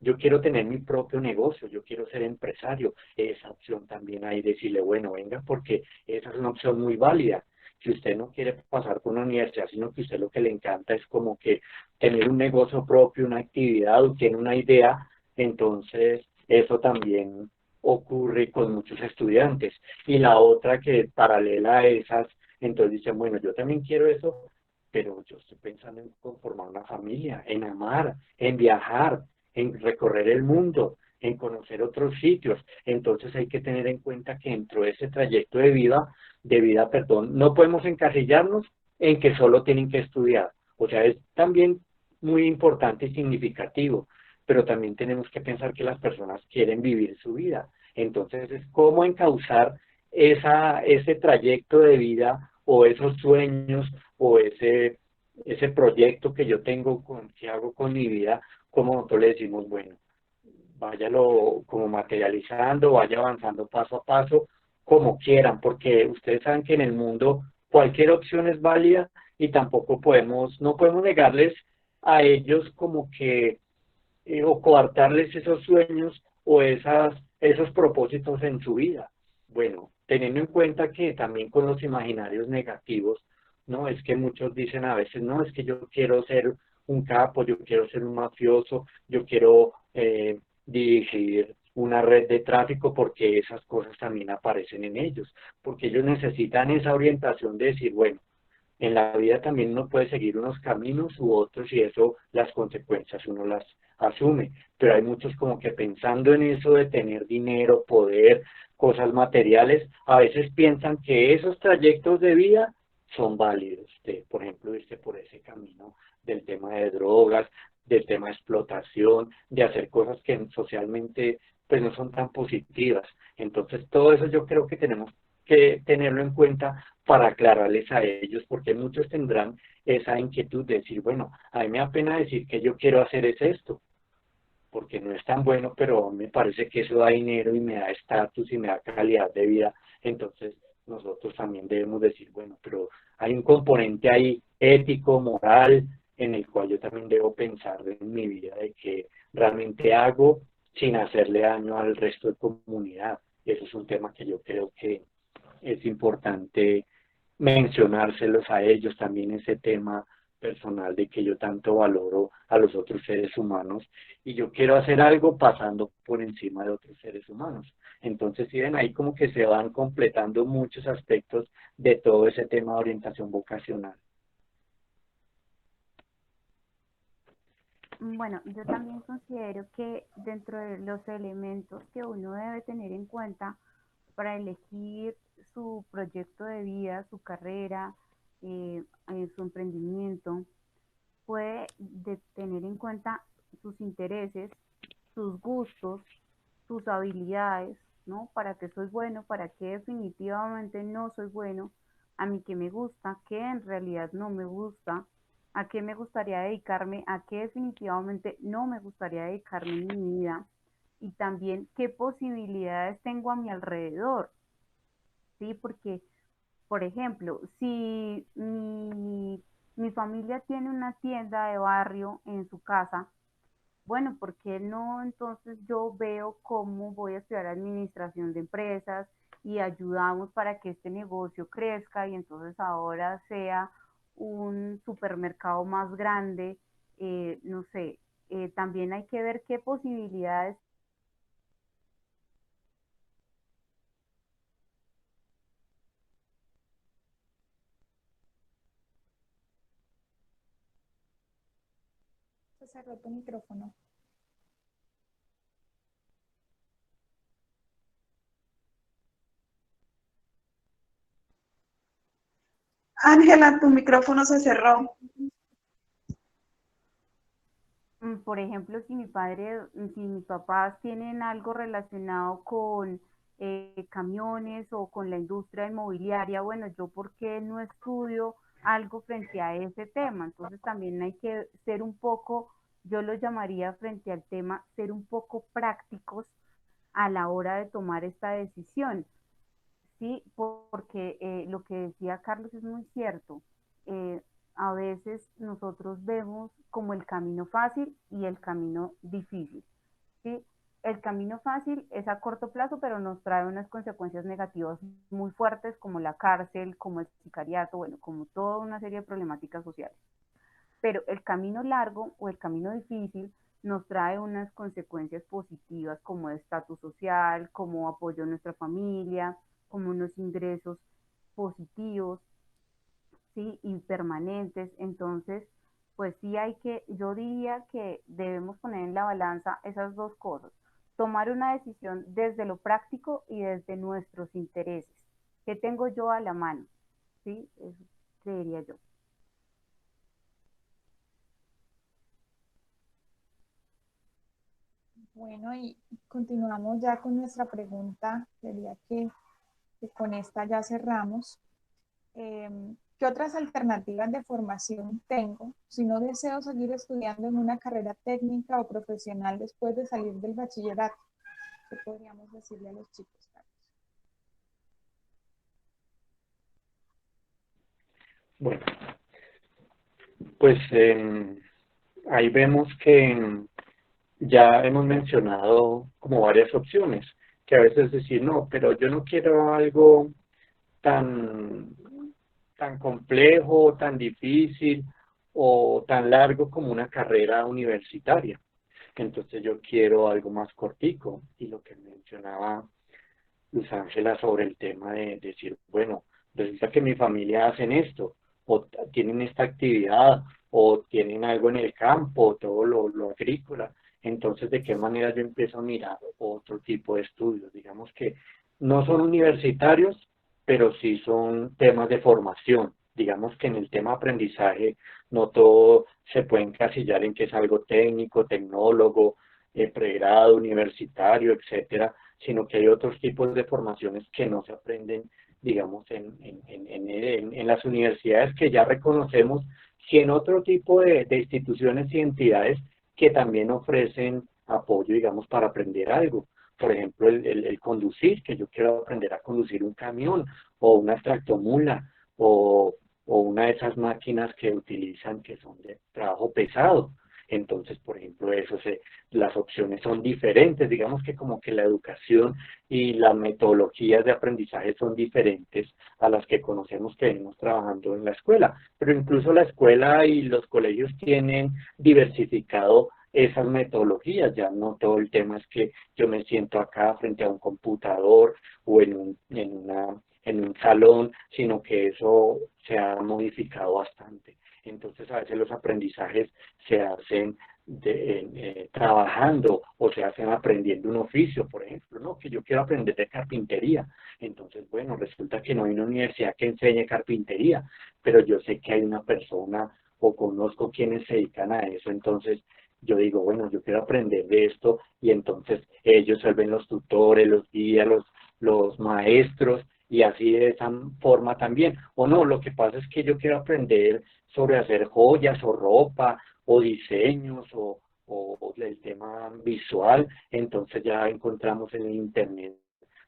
yo quiero tener mi propio negocio, yo quiero ser empresario. Esa opción también hay, decirle, bueno, venga, porque esa es una opción muy válida. Si usted no quiere pasar por una universidad, sino que usted lo que le encanta es como que tener un negocio propio, una actividad, o tiene una idea, entonces eso también ocurre con muchos estudiantes. Y la otra que paralela a esas, entonces dicen, bueno, yo también quiero eso, pero yo estoy pensando en conformar una familia, en amar, en viajar, en recorrer el mundo, en conocer otros sitios. Entonces hay que tener en cuenta que dentro de ese trayecto de vida, perdón, no podemos encasillarnos en que solo tienen que estudiar. O sea, es también muy importante y significativo, pero también tenemos que pensar que las personas quieren vivir su vida. Entonces es cómo encauzar ese trayecto de vida o esos sueños o ese proyecto que yo tengo, que hago con mi vida, como nosotros le decimos, bueno, váyalo como materializando, vaya avanzando paso a paso, como quieran, porque ustedes saben que en el mundo cualquier opción es válida y tampoco no podemos negarles a ellos como que, o coartarles esos sueños o esos propósitos en su vida. Bueno, teniendo en cuenta que también con los imaginarios negativos, ¿no? Es que muchos dicen a veces, no, es que yo quiero ser un capo, yo quiero ser un mafioso, yo quiero dirigir una red de tráfico porque esas cosas también aparecen en ellos, porque ellos necesitan esa orientación de decir, bueno, en la vida también uno puede seguir unos caminos u otros y eso, las consecuencias uno las asume, pero hay muchos como que pensando en eso de tener dinero, poder, cosas materiales, a veces piensan que esos trayectos de vida son válidos, por ejemplo, irse por ese camino del tema de drogas, del tema de explotación, de hacer cosas que socialmente pues no son tan positivas. Entonces todo eso yo creo que tenemos que tenerlo en cuenta para aclararles a ellos, porque muchos tendrán esa inquietud de decir, bueno, a mí me da pena decir que yo quiero hacer es esto, porque no es tan bueno, pero me parece que eso da dinero y me da estatus y me da calidad de vida. Entonces nosotros también debemos decir, bueno, pero hay un componente ahí ético, moral, en el cual yo también debo pensar en mi vida de que realmente hago sin hacerle daño al resto de comunidad. Eso es un tema que yo creo que es importante mencionárselos a ellos también, ese tema personal de que yo tanto valoro a los otros seres humanos y yo quiero hacer algo pasando por encima de otros seres humanos. Entonces, si ven ahí como que se van completando muchos aspectos de todo ese tema de orientación vocacional. Bueno, yo también considero que dentro de los elementos que uno debe tener en cuenta para elegir su proyecto de vida, su carrera, su emprendimiento, puede tener en cuenta sus intereses, sus gustos, sus habilidades, ¿no? ¿Para qué soy bueno? ¿Para qué definitivamente no soy bueno? ¿A mí qué me gusta? ¿Qué en realidad no me gusta? ¿A qué me gustaría dedicarme? ¿A qué definitivamente no me gustaría dedicarme en mi vida? Y también qué posibilidades tengo a mi alrededor, ¿sí? Porque, por ejemplo, si mi familia tiene una tienda de barrio en su casa, bueno, ¿por qué no? Entonces yo veo cómo voy a estudiar administración de empresas y ayudamos para que este negocio crezca y entonces ahora sea un supermercado más grande. No sé, también hay que ver qué posibilidades. Se cerró tu micrófono. Ángela, tu micrófono se cerró. Por ejemplo, si mis papás tienen algo relacionado con camiones o con la industria inmobiliaria, bueno, yo por qué no estudio algo frente a ese tema. Entonces también hay que ser un poco, yo lo llamaría frente al tema, ser un poco prácticos a la hora de tomar esta decisión. Sí, porque lo que decía Carlos es muy cierto. Eh, a veces nosotros vemos como el camino fácil y el camino difícil. ¿Sí? El camino fácil es a corto plazo, pero nos trae unas consecuencias negativas muy fuertes como la cárcel, como el sicariato, bueno, como toda una serie de problemáticas sociales. Pero el camino largo o el camino difícil nos trae unas consecuencias positivas como estatus social, como apoyo a nuestra familia, como unos ingresos positivos, ¿sí? Y permanentes. Entonces, pues sí hay que, yo diría que debemos poner en la balanza esas dos cosas. Tomar una decisión desde lo práctico y desde nuestros intereses. ¿Qué tengo yo a la mano? ¿Sí? Eso creería yo. Bueno, y continuamos ya con nuestra pregunta. Sería que con esta ya cerramos. ¿Qué otras alternativas de formación tengo si no deseo seguir estudiando en una carrera técnica o profesional después de salir del bachillerato? ¿Qué podríamos decirle a los chicos, Carlos? Bueno, pues ahí vemos que ya hemos mencionado como varias opciones, que a veces decir, no, pero yo no quiero algo tan, tan complejo, tan difícil o tan largo como una carrera universitaria. Entonces yo quiero algo más cortico. Y lo que mencionaba Luz Ángela sobre el tema de decir, bueno, resulta que mi familia hacen esto, o tienen esta actividad, o tienen algo en el campo, todo lo agrícola. Entonces, ¿de qué manera yo empiezo a mirar otro tipo de estudios? Digamos que no son universitarios, pero sí son temas de formación. Digamos que en el tema aprendizaje no todo se puede encasillar en que es algo técnico, tecnólogo, pregrado, universitario, etcétera, sino que hay otros tipos de formaciones que no se aprenden, digamos, en las universidades que ya reconocemos, y en otro tipo de instituciones y entidades que también ofrecen apoyo, digamos, para aprender algo. Por ejemplo, el conducir, que yo quiero aprender a conducir un camión o una tractomula o una de esas máquinas que utilizan que son de trabajo pesado. Entonces, por ejemplo, las opciones son diferentes, digamos que como que la educación y las metodologías de aprendizaje son diferentes a las que conocemos que venimos trabajando en la escuela, pero incluso la escuela y los colegios tienen diversificado esas metodologías, ya no todo el tema es que yo me siento acá frente a un computador o en un salón, sino que eso se ha modificado bastante. Entonces, a veces los aprendizajes se hacen trabajando o se hacen aprendiendo un oficio, por ejemplo, ¿no? Que yo quiero aprender de carpintería. Entonces, bueno, resulta que no hay una universidad que enseñe carpintería, pero yo sé que hay una persona o conozco quienes se dedican a eso, entonces yo digo, bueno, yo quiero aprender de esto y entonces ellos vuelven los tutores, los guías, los maestros y así de esa forma también. O no, lo que pasa es que yo quiero aprender sobre hacer joyas o ropa o diseños o el tema visual, entonces ya encontramos en el internet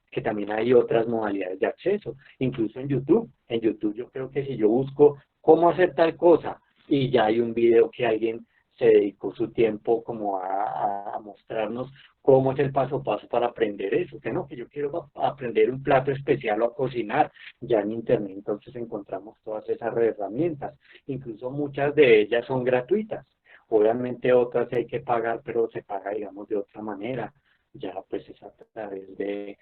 que también hay otras modalidades de acceso, incluso en YouTube. En YouTube yo creo que si yo busco cómo hacer tal cosa y ya hay un video que alguien se dedicó su tiempo como a mostrarnos cómo es el paso a paso para aprender eso, que no, que yo quiero aprender un plato especial o a cocinar, ya en internet entonces encontramos todas esas herramientas, incluso muchas de ellas son gratuitas, obviamente otras hay que pagar, pero se paga digamos de otra manera, ya pues es a través de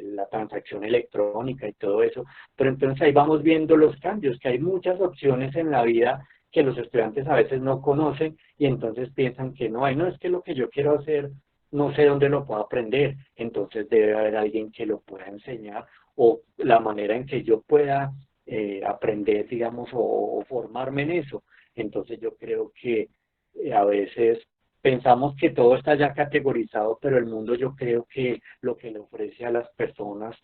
la transacción electrónica y todo eso, pero entonces ahí vamos viendo los cambios, que hay muchas opciones en la vida que los estudiantes a veces no conocen y entonces piensan que no, no es que lo que yo quiero hacer, no sé dónde lo puedo aprender, entonces debe haber alguien que lo pueda enseñar o la manera en que yo pueda aprender, digamos, o formarme en eso. Entonces yo creo que a veces pensamos que todo está ya categorizado, pero el mundo yo creo que lo que le ofrece a las personas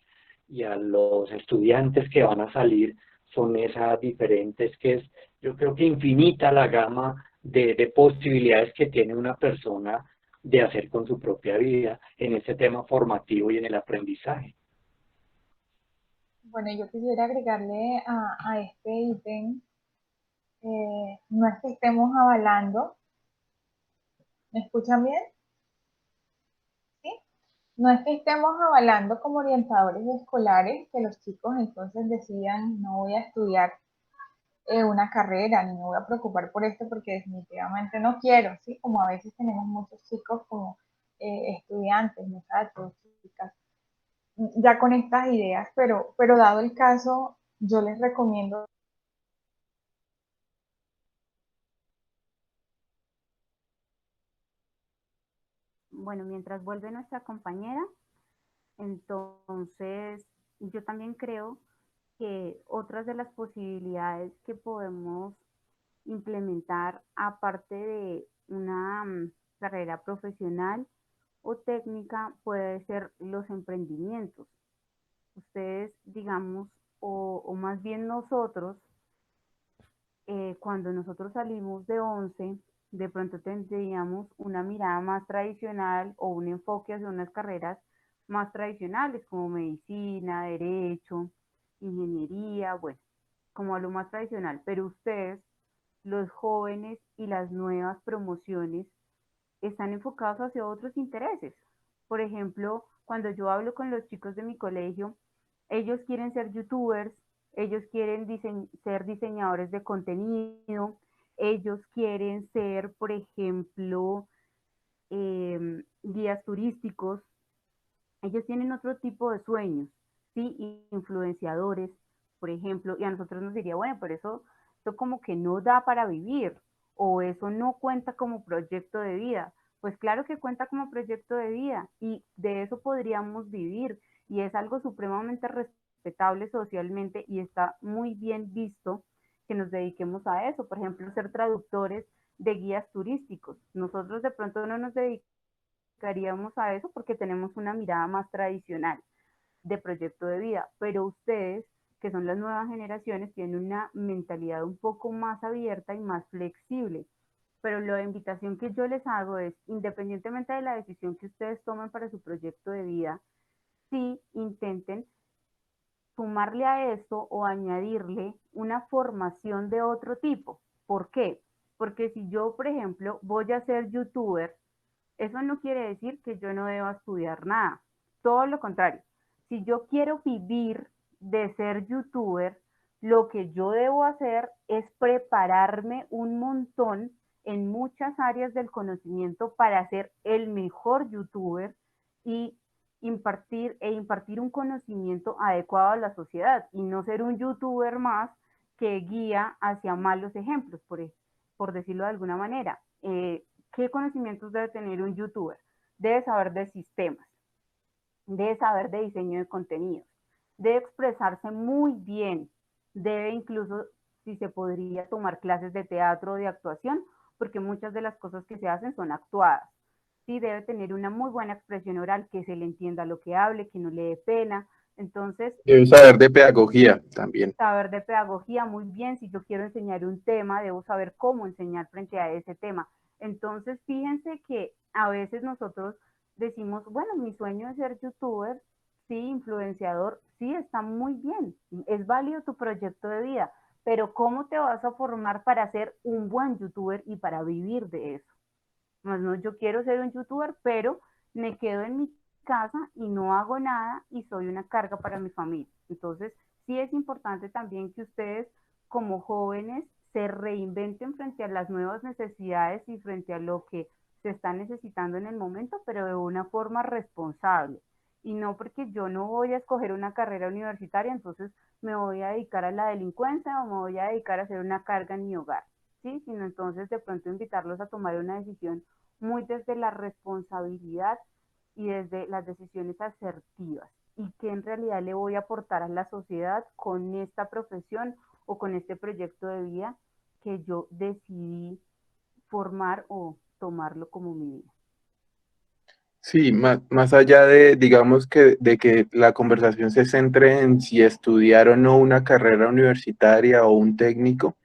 y a los estudiantes que van a salir son esas diferentes, que es, yo creo que infinita la gama de posibilidades que tiene una persona de hacer con su propia vida en este tema formativo y en el aprendizaje. Bueno, yo quisiera agregarle a este ítem, no es que estemos avalando, ¿me escuchan bien? ¿Sí? No es que estemos avalando como orientadores escolares que los chicos entonces decidan no voy a estudiar una carrera, ni me voy a preocupar por esto porque definitivamente no quiero, ¿sí? Como a veces tenemos muchos chicos como estudiantes, muchachos, chicas, ya con estas ideas, pero dado el caso, yo les recomiendo. Bueno, mientras vuelve nuestra compañera, entonces yo también creo que otras de las posibilidades que podemos implementar aparte de una carrera profesional o técnica puede ser los emprendimientos. Ustedes, digamos, o más bien nosotros, cuando nosotros salimos de 11, de pronto tendríamos una mirada más tradicional o un enfoque hacia unas carreras más tradicionales como medicina, derecho, ingeniería, bueno, como a lo más tradicional. Pero ustedes, los jóvenes y las nuevas promociones, están enfocados hacia otros intereses. Por ejemplo, cuando yo hablo con los chicos de mi colegio, ellos quieren ser youtubers, ellos quieren ser diseñadores de contenido, ellos quieren ser, por ejemplo, guías turísticos, ellos tienen otro tipo de sueños, ¿sí? Influenciadores, por ejemplo, y a nosotros nos diría, bueno, pero eso como que no da para vivir, o eso no cuenta como proyecto de vida. Pues claro que cuenta como proyecto de vida, y de eso podríamos vivir, y es algo supremamente respetable socialmente, y está muy bien visto que nos dediquemos a eso. Por ejemplo, ser traductores de guías turísticos. Nosotros de pronto no nos dedicaríamos a eso porque tenemos una mirada más tradicional de proyecto de vida, pero ustedes, que son las nuevas generaciones, tienen una mentalidad un poco más abierta y más flexible. Pero la invitación que yo les hago es, independientemente de la decisión que ustedes tomen para su proyecto de vida, sí intenten sumarle a esto o añadirle una formación de otro tipo. ¿Por qué? Porque si yo, por ejemplo, voy a ser youtuber, eso no quiere decir que yo no deba estudiar nada. Todo lo contrario. Si yo quiero vivir de ser youtuber, lo que yo debo hacer es prepararme un montón en muchas áreas del conocimiento para ser el mejor youtuber y impartir un conocimiento adecuado a la sociedad y no ser un youtuber más que guía hacia malos ejemplos, por decirlo de alguna manera. ¿Qué conocimientos debe tener un youtuber? Debe saber de sistemas, debe saber de diseño de contenidos, debe expresarse muy bien, debe incluso, si se podría, tomar clases de teatro o de actuación, porque muchas de las cosas que se hacen son actuadas. Sí, debe tener una muy buena expresión oral, que se le entienda lo que hable, que no le dé pena. Entonces, Debe saber de pedagogía también. saber de pedagogía, muy bien, si yo quiero enseñar un tema, debo saber cómo enseñar frente a ese tema. Entonces, fíjense que a veces nosotros decimos, bueno, mi sueño es ser youtuber, sí, influenciador, sí, está muy bien, es válido tu proyecto de vida, pero ¿cómo te vas a formar para ser un buen youtuber y para vivir de eso? Más no, yo quiero ser un youtuber, pero me quedo en mi casa y no hago nada y soy una carga para mi familia. Entonces, sí es importante también que ustedes como jóvenes se reinventen frente a las nuevas necesidades y frente a lo que se está necesitando en el momento, pero de una forma responsable. Y no porque yo no voy a escoger una carrera universitaria, entonces me voy a dedicar a la delincuencia o me voy a dedicar a hacer una carga en mi hogar, ¿sí? Sino entonces de pronto invitarlos a tomar una decisión muy desde la responsabilidad y desde las decisiones asertivas y qué en realidad le voy a aportar a la sociedad con esta profesión o con este proyecto de vida que yo decidí formar o tomarlo como mi vida. Sí, más allá de, digamos que, de que la conversación se centre en si estudiar o no una carrera universitaria o un técnico,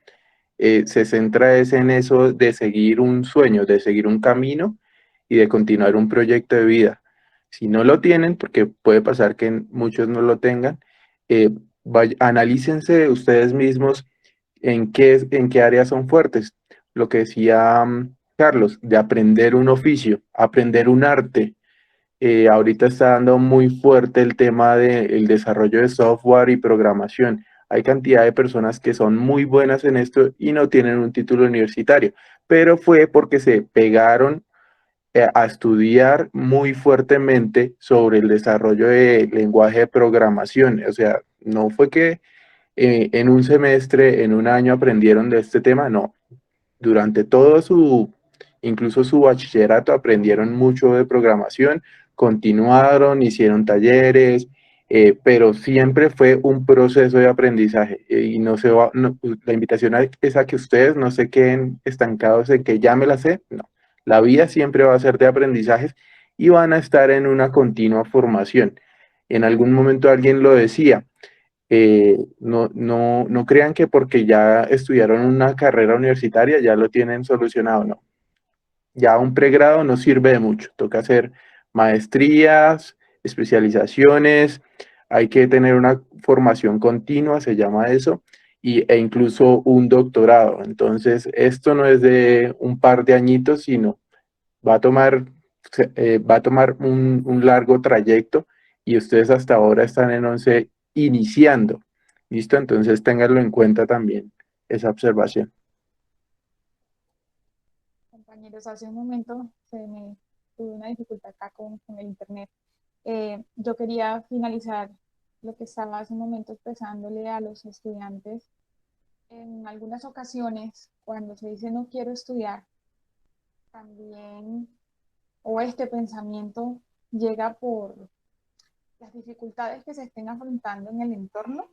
se centra es en eso de seguir un sueño, de seguir un camino y de continuar un proyecto de vida. Si no lo tienen, porque puede pasar que muchos no lo tengan, analícense ustedes mismos en qué áreas son fuertes. Lo que decía Carlos, de aprender un oficio, aprender un arte. Ahorita está dando muy fuerte el tema del desarrollo de software y programación. Hay cantidad de personas que son muy buenas en esto y no tienen un título universitario, pero fue porque se pegaron a estudiar muy fuertemente sobre el desarrollo de lenguaje de programación. O sea, no fue que en un semestre, en un año aprendieron de este tema, no. Durante todo incluso su bachillerato, aprendieron mucho de programación, continuaron, hicieron talleres, pero siempre fue un proceso de aprendizaje y no se va, la invitación es a que ustedes no se queden estancados en que ya me la sé, no. La vida siempre va a ser de aprendizajes y van a estar en una continua formación. En algún momento alguien lo decía, no crean que porque ya estudiaron una carrera universitaria ya lo tienen solucionado, no. Ya un pregrado no sirve de mucho, toca hacer maestrías, especializaciones, hay que tener una formación continua, se llama eso, e incluso un doctorado. Entonces, esto no es de un par de añitos, sino va a tomar, va a tomar un largo trayecto y ustedes hasta ahora están en 11 iniciando. ¿Listo? Entonces ténganlo en cuenta también esa observación. Compañeros, hace un momento tuve una dificultad acá con el internet. Yo quería finalizar lo que estaba hace un momento expresándole a los estudiantes. En algunas ocasiones, cuando se dice no quiero estudiar, también, o este pensamiento llega por las dificultades que se estén afrontando en el entorno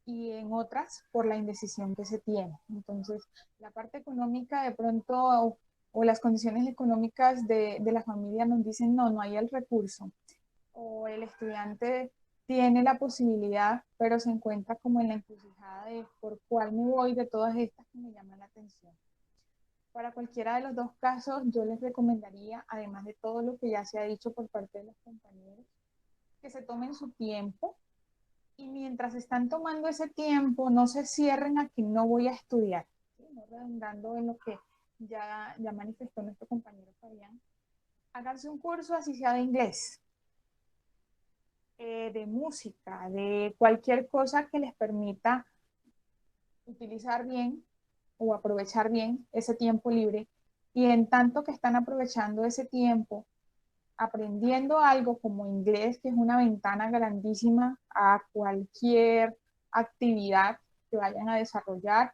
y en otras por la indecisión que se tiene. Entonces, la parte económica de pronto o las condiciones económicas de la familia nos dicen no, no hay el recurso. O el estudiante tiene la posibilidad, pero se encuentra como en la encrucijada de por cuál me voy de todas estas que me llaman la atención. Para cualquiera de los dos casos, yo les recomendaría, además de todo lo que ya se ha dicho por parte de los compañeros, que se tomen su tiempo y mientras están tomando ese tiempo, no se cierren a que no voy a estudiar, ¿sí? No redundando en lo que ya manifestó nuestro compañero Fabián. Háganse un curso, así sea de inglés, de música, de cualquier cosa que les permita utilizar bien o aprovechar bien ese tiempo libre. Y en tanto que están aprovechando ese tiempo, aprendiendo algo como inglés, que es una ventana grandísima a cualquier actividad que vayan a desarrollar,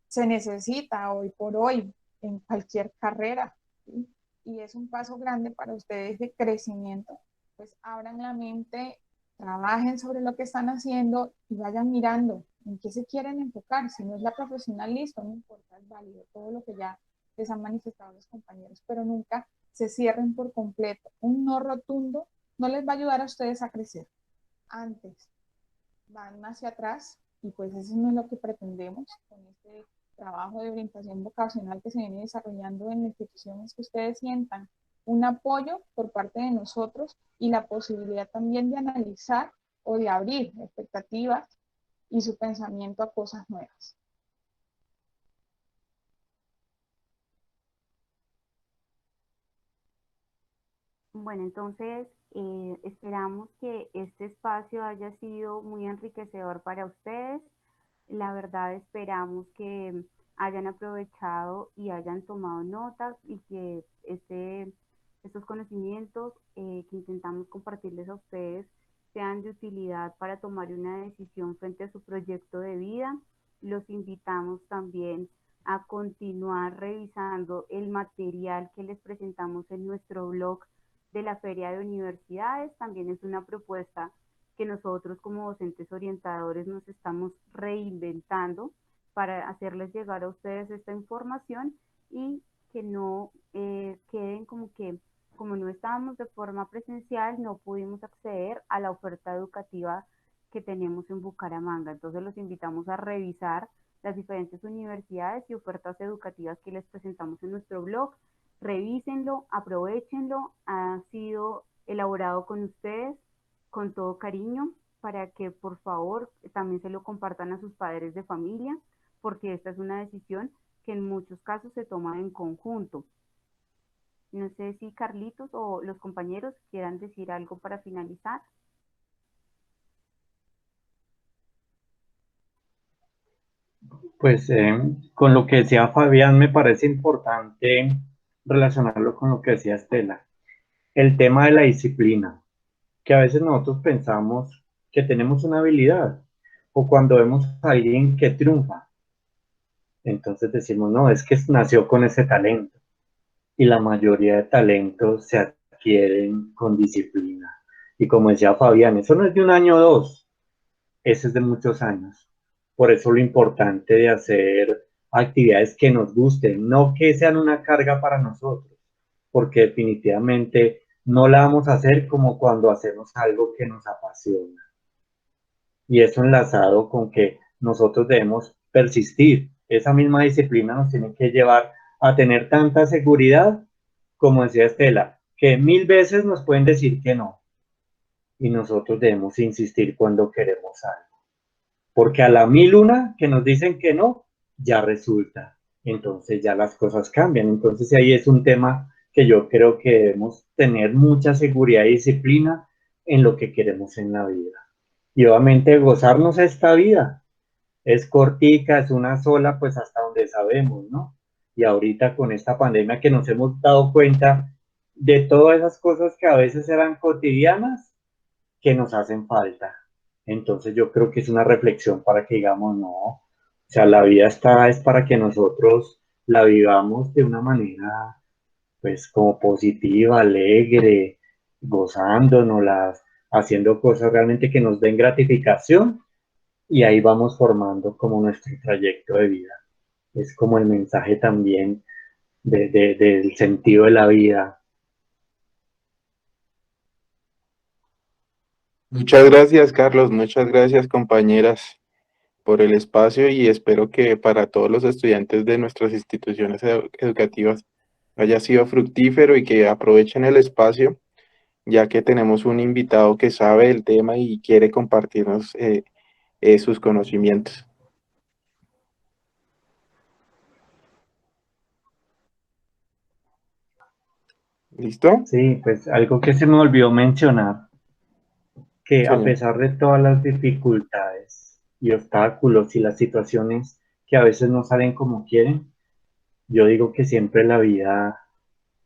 se necesita hoy por hoy en cualquier carrera, ¿sí? Y es un paso grande para ustedes de crecimiento, pues abran la mente, trabajen sobre lo que están haciendo y vayan mirando en qué se quieren enfocar. Si no es la profesional, listo, no importa, es válido todo lo que ya les han manifestado los compañeros, pero nunca se cierren por completo. Un no rotundo no les va a ayudar a ustedes a crecer. Antes van hacia atrás y pues eso no es lo que pretendemos con este trabajo de orientación vocacional que se viene desarrollando en la institución, es que ustedes sientan un apoyo por parte de nosotros y la posibilidad también de analizar o de abrir expectativas y su pensamiento a cosas nuevas. Bueno, entonces esperamos que este espacio haya sido muy enriquecedor para ustedes. La verdad esperamos que hayan aprovechado y hayan tomado notas y que estos conocimientos que intentamos compartirles a ustedes sean de utilidad para tomar una decisión frente a su proyecto de vida. Los invitamos también a continuar revisando el material que les presentamos en nuestro blog de la Feria de Universidades. También es una propuesta que nosotros como docentes orientadores nos estamos reinventando para hacerles llegar a ustedes esta información y que no queden como que como no estábamos de forma presencial, no pudimos acceder a la oferta educativa que tenemos en Bucaramanga. Entonces los invitamos a revisar las diferentes universidades y ofertas educativas que les presentamos en nuestro blog. Revísenlo, aprovéchenlo, ha sido elaborado con ustedes con todo cariño para que por favor también se lo compartan a sus padres de familia, porque esta es una decisión que en muchos casos se toma en conjunto. No sé si Carlitos o los compañeros quieran decir algo para finalizar. Pues con lo que decía Fabián, me parece importante relacionarlo con lo que decía Estela. El tema de la disciplina, que a veces nosotros pensamos que tenemos una habilidad, o cuando vemos a alguien que triunfa, entonces decimos, no, es que nació con ese talento. Y la mayoría de talentos se adquieren con disciplina. Y como decía Fabián, eso no es de un año o dos, eso es de muchos años. Por eso lo importante de hacer actividades que nos gusten, no que sean una carga para nosotros, porque definitivamente no la vamos a hacer como cuando hacemos algo que nos apasiona. Y eso enlazado con que nosotros debemos persistir. Esa misma disciplina nos tiene que llevar a tener tanta seguridad, como decía Estela, que 1000 veces nos pueden decir que no. Y nosotros debemos insistir cuando queremos algo. Porque a la 1001 que nos dicen que no, ya resulta. Entonces ya las cosas cambian. Entonces ahí es un tema que yo creo que debemos tener mucha seguridad y disciplina en lo que queremos en la vida. Y obviamente gozarnos esta vida. Es cortica, es una sola, pues hasta donde sabemos, ¿no? Y ahorita con esta pandemia que nos hemos dado cuenta de todas esas cosas que a veces eran cotidianas, que nos hacen falta. Entonces yo creo que es una reflexión para que digamos, no, o sea, la vida está, es para que nosotros la vivamos de una manera, pues, como positiva, alegre, gozándonos, haciendo cosas realmente que nos den gratificación, y ahí vamos formando como nuestro trayecto de vida. Es como el mensaje también del sentido de la vida. Muchas gracias, Carlos. Muchas gracias, compañeras, por el espacio y espero que para todos los estudiantes de nuestras instituciones educativas haya sido fructífero y que aprovechen el espacio, ya que tenemos un invitado que sabe el tema y quiere compartirnos sus conocimientos. ¿Listo? Sí, pues algo que se me olvidó mencionar, que a Señor. pesar de todas las dificultades y obstáculos y las situaciones que a veces no salen como quieren, yo digo que siempre la vida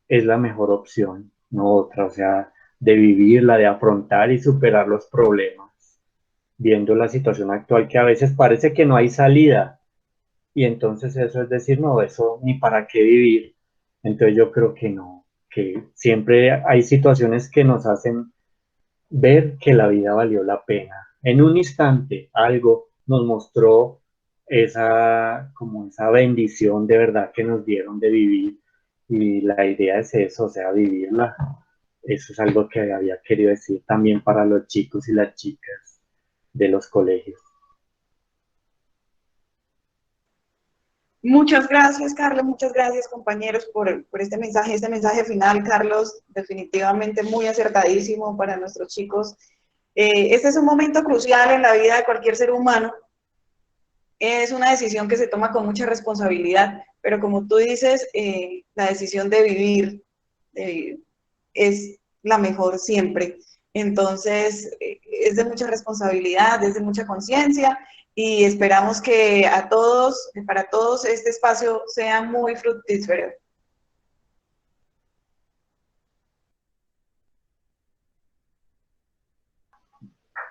es la mejor opción, no otra, o sea, de vivirla, de afrontar y superar los problemas, viendo la situación actual que a veces parece que no hay salida, y entonces eso es decir, no, eso ni para qué vivir. Entonces yo creo que no, que siempre hay situaciones que nos hacen ver que la vida valió la pena. En un instante algo nos mostró como esa bendición de verdad que nos dieron de vivir, y la idea es eso, o sea, vivirla. Eso es algo que había querido decir también para los chicos y las chicas de los colegios. Muchas gracias, Carlos, muchas gracias, compañeros, por este mensaje final, Carlos, definitivamente muy acertadísimo para nuestros chicos. Este es un momento crucial en la vida de cualquier ser humano. Es una decisión que se toma con mucha responsabilidad, pero como tú dices, la decisión de vivir es la mejor siempre. Entonces, es de mucha responsabilidad, es de mucha conciencia, y esperamos que para todos este espacio sea muy fructífero.